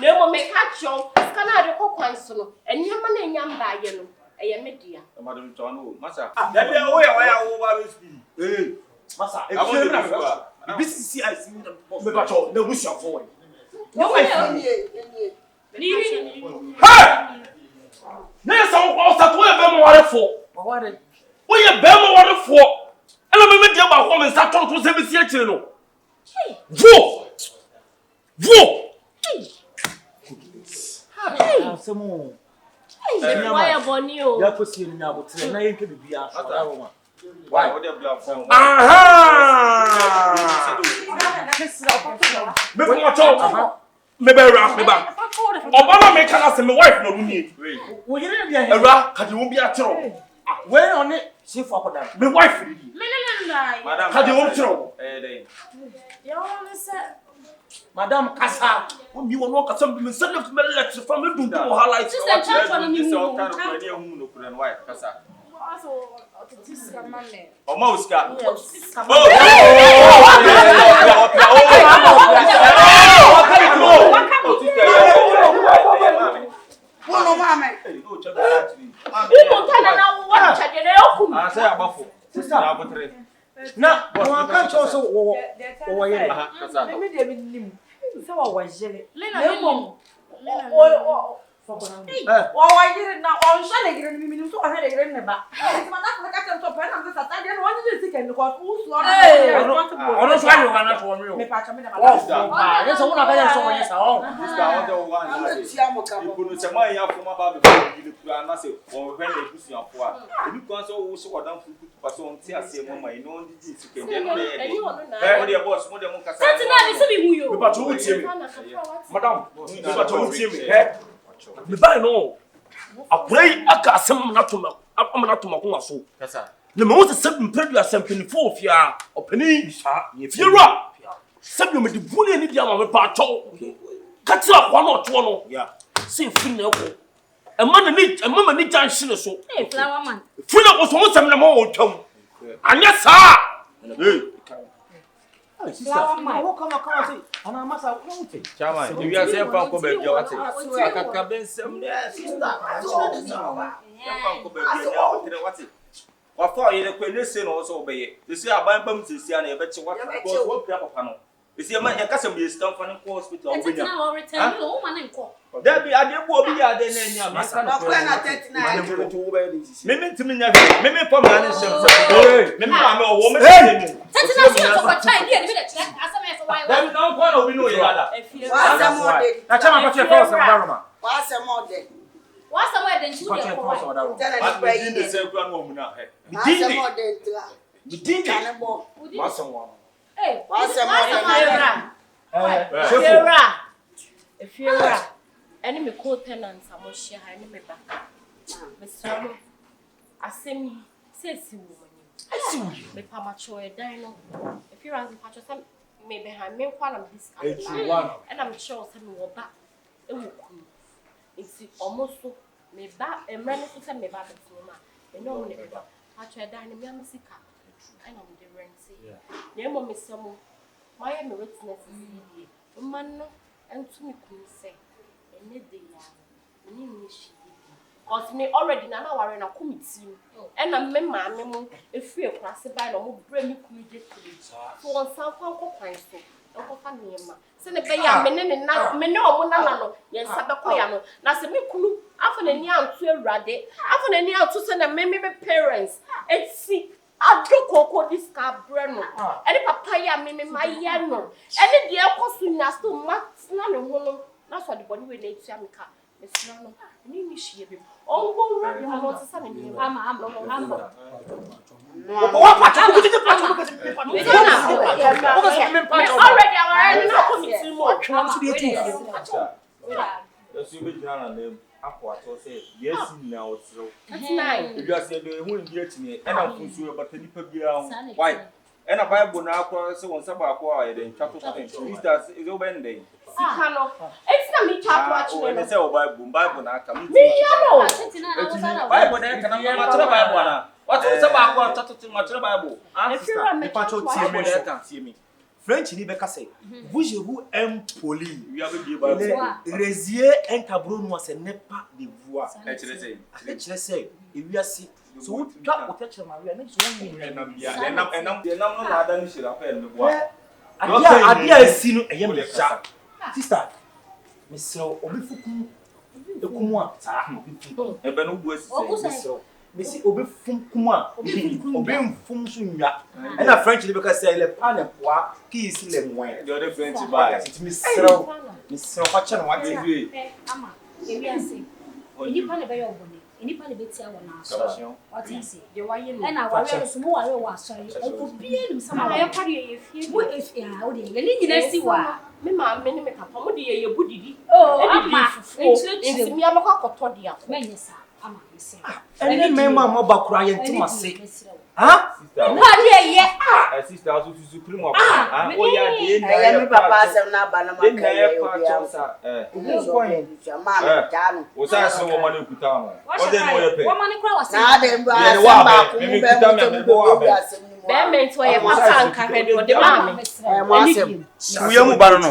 Na mo me catch you. Sika na de kokwan so no. Enyama na enyam ba ye no. Eye media. Madam Chano, masa. Da bia wo ya wo ba be speed. Masa, e ko na fa. BCC I see them. Me ba cho na busu afọ. No way. Hey! Na so o sa to e be mo ware fo. Ware. Wo ye be mo ware fo. Ela me dia ba ko me sa to se be si akire no. Vo! Ha, semo. Why aboni o? Ya ko si ni abotre na ye nke bibia so ra wo ma. Why? What dey blow phone? Aha! Me ko cho. Me be ra, me ba. Obama me kana se me wife no runi. Wo yire bia he. Era ka de wo bia tiro. We on it Shifo akoda. Me wife ni. Madam. Ka de wo tiro. Dey. You want say Madam Kasa. O mi wo no kasa me send me let from me do do highlight. Sister Church on me. This all kind of money hu no kura no wife kasa. Omo uska. Bono mama. Na wa kan cho so wo ye me de me nim se wa wa jere Lena wa yire na on sha le gire ni mi nim so wa le gire ne ba ti ma na ka ka to pe na se sata de no one dey sick and ko u so ono so ayo kana to mi o me pa cha me na ba ye so una ka ye so wo ye sa o Sister o de wa na Ti amo ka mo. Ibu no se ma ya fo ma ba be bi kura na se o hwe na ebusu afo a. Ebi kan so wo so wadan fu kutu pa so on ti ase mo ma ino ndi ji sike de no de. Eh de boss mo de mo kasa. Satina ni se bi hu yo. me pa to wo tie mi madam me pa to wo tie mi me ba no akwai aka asem na to amana to mako aso Kasa. le me wo se mpedu asempeni fo ofia openi ye fiera sabi me de buni ni dia ma me pa to katira kwa no to no Yeah. se fi na ko e ma ni jan hye so Hey, flower man. fi na ko so mo sem na mo wo twam anya sa flower man wo come say ana masa wo te Chama, you ya se fa ko be bi o ate. Akabenezer ne sister. Fa ko be bi na o tere wate. Wa fa ye ko ne se no so be ye. They say aban bam sisi ana ye be che wa ko wo pia papa no. Isi ma ya kasa me stand for no hospital o benya. Satina o return you o man nko. Da bi ade bu obi ya de na nya masa. Na ko na 39. Me ntimi nya me pom na ne nsem se. Me ma me o wo me se. Satina si o ko chai dia ni be de chere asama e so why. Da bi na ko na obi no ye ada. Wa se mo de. na chama pa che fa so da roma Wa se mo de. Wa sama e de nchu pa de che ko fa so why. da roma Tana But ni pra we did the yi. same kwa no mu na he. Wa se mo de ntra. bidinde Kana bo. ma so wa Eh, Wa se mo de. Efiera. Eni me co-tenants amohia ha eni me ba. Mesra no. Asemi sesi wo mani. Asi me pa macho e dan no. Efiera nzi pacho sam me be ha me kwa na me discount. 81 Ena me show sam me wo ba. E wo ku. Nti omoso me ba emre no so sam me ba be ma. Me no mo ne be ba. Pacho e dan me am sika. Ena mo de rent. Na mo me samo. My me witness is man no entu me kun say ene de ya ni ni shi cause me already na ware na committee e na me ma me mo efi ekwase bai na mo bra me kunu de kunu so on san kwan ko kwan so ko fa ne ma se ne be ya me ne na me ne omo na no ye nsa be ko ya no na se me kunu afa na ni antu awurade afa na ni antu se na me parents etsi adokoko this cabreno eni papa ya me ma ya no eni de ekosu nya so mat na ne ho no na so de boni we na etua me ka mesra no ni ni hie be ongo ra de mo so sa ne ni ama wa pa cha ko ti pa cha ko ti pa already our na committee mo twa so de ti Yes, you be jana na akwa to say yes na otro. That's nice. If you say the hu ndi atini e na funsu e bata nipa bia ho. Why? E na Bible na akwa se won saba akwa e den twato ten. Sisters is o ben dey. Sika no. It's na me chat watch no. no. Say o Bible na aka me. Me ya no. Bible na kana ma tira Bible na. What saba akwa twato ma tira Bible. If you are me pacho tie me so tie me French ni be ka say vous impoli We have be Bible. Résier un tableau noir ce n'est pas de voix. Let's say ewiase so wo twa wo tchere Maria na so wo ni enam no na ada ni shira fa me boa. Adia esi no eye me sha. Sister, me sro obifukun ekumu a sa obifukun. Ebe no bu esi say. Mesi obefum kuma obemfum so nwa e na French libe ka say le pa ne poa ki isi le mwen The other French buy. me sro pa cha na wa TV ama ewiase enipa ne be yo bone enipa ne betia wona so what is it de waye no e na ware so mo ware wa asori obi enim sama na ye pare ye fie wo efia wo de ye ni nyina si wa me ma me ne me papa mo de ye budidi oh ama nti mi amaka koto de akọ menye sa Any member more back crying to my say. Huh? Sister, also to supreme. Oh, yeah, me papa said, "Na banana." Was I so woman who could tell me? What then will you pay? Woman, was now them Bẹ́ẹ̀mẹ̀ntì wọ̀ yẹ mọ̀ sáà nkàhwẹ́ ni ọ̀dẹ̀ máa mi. Kuyamu Barono.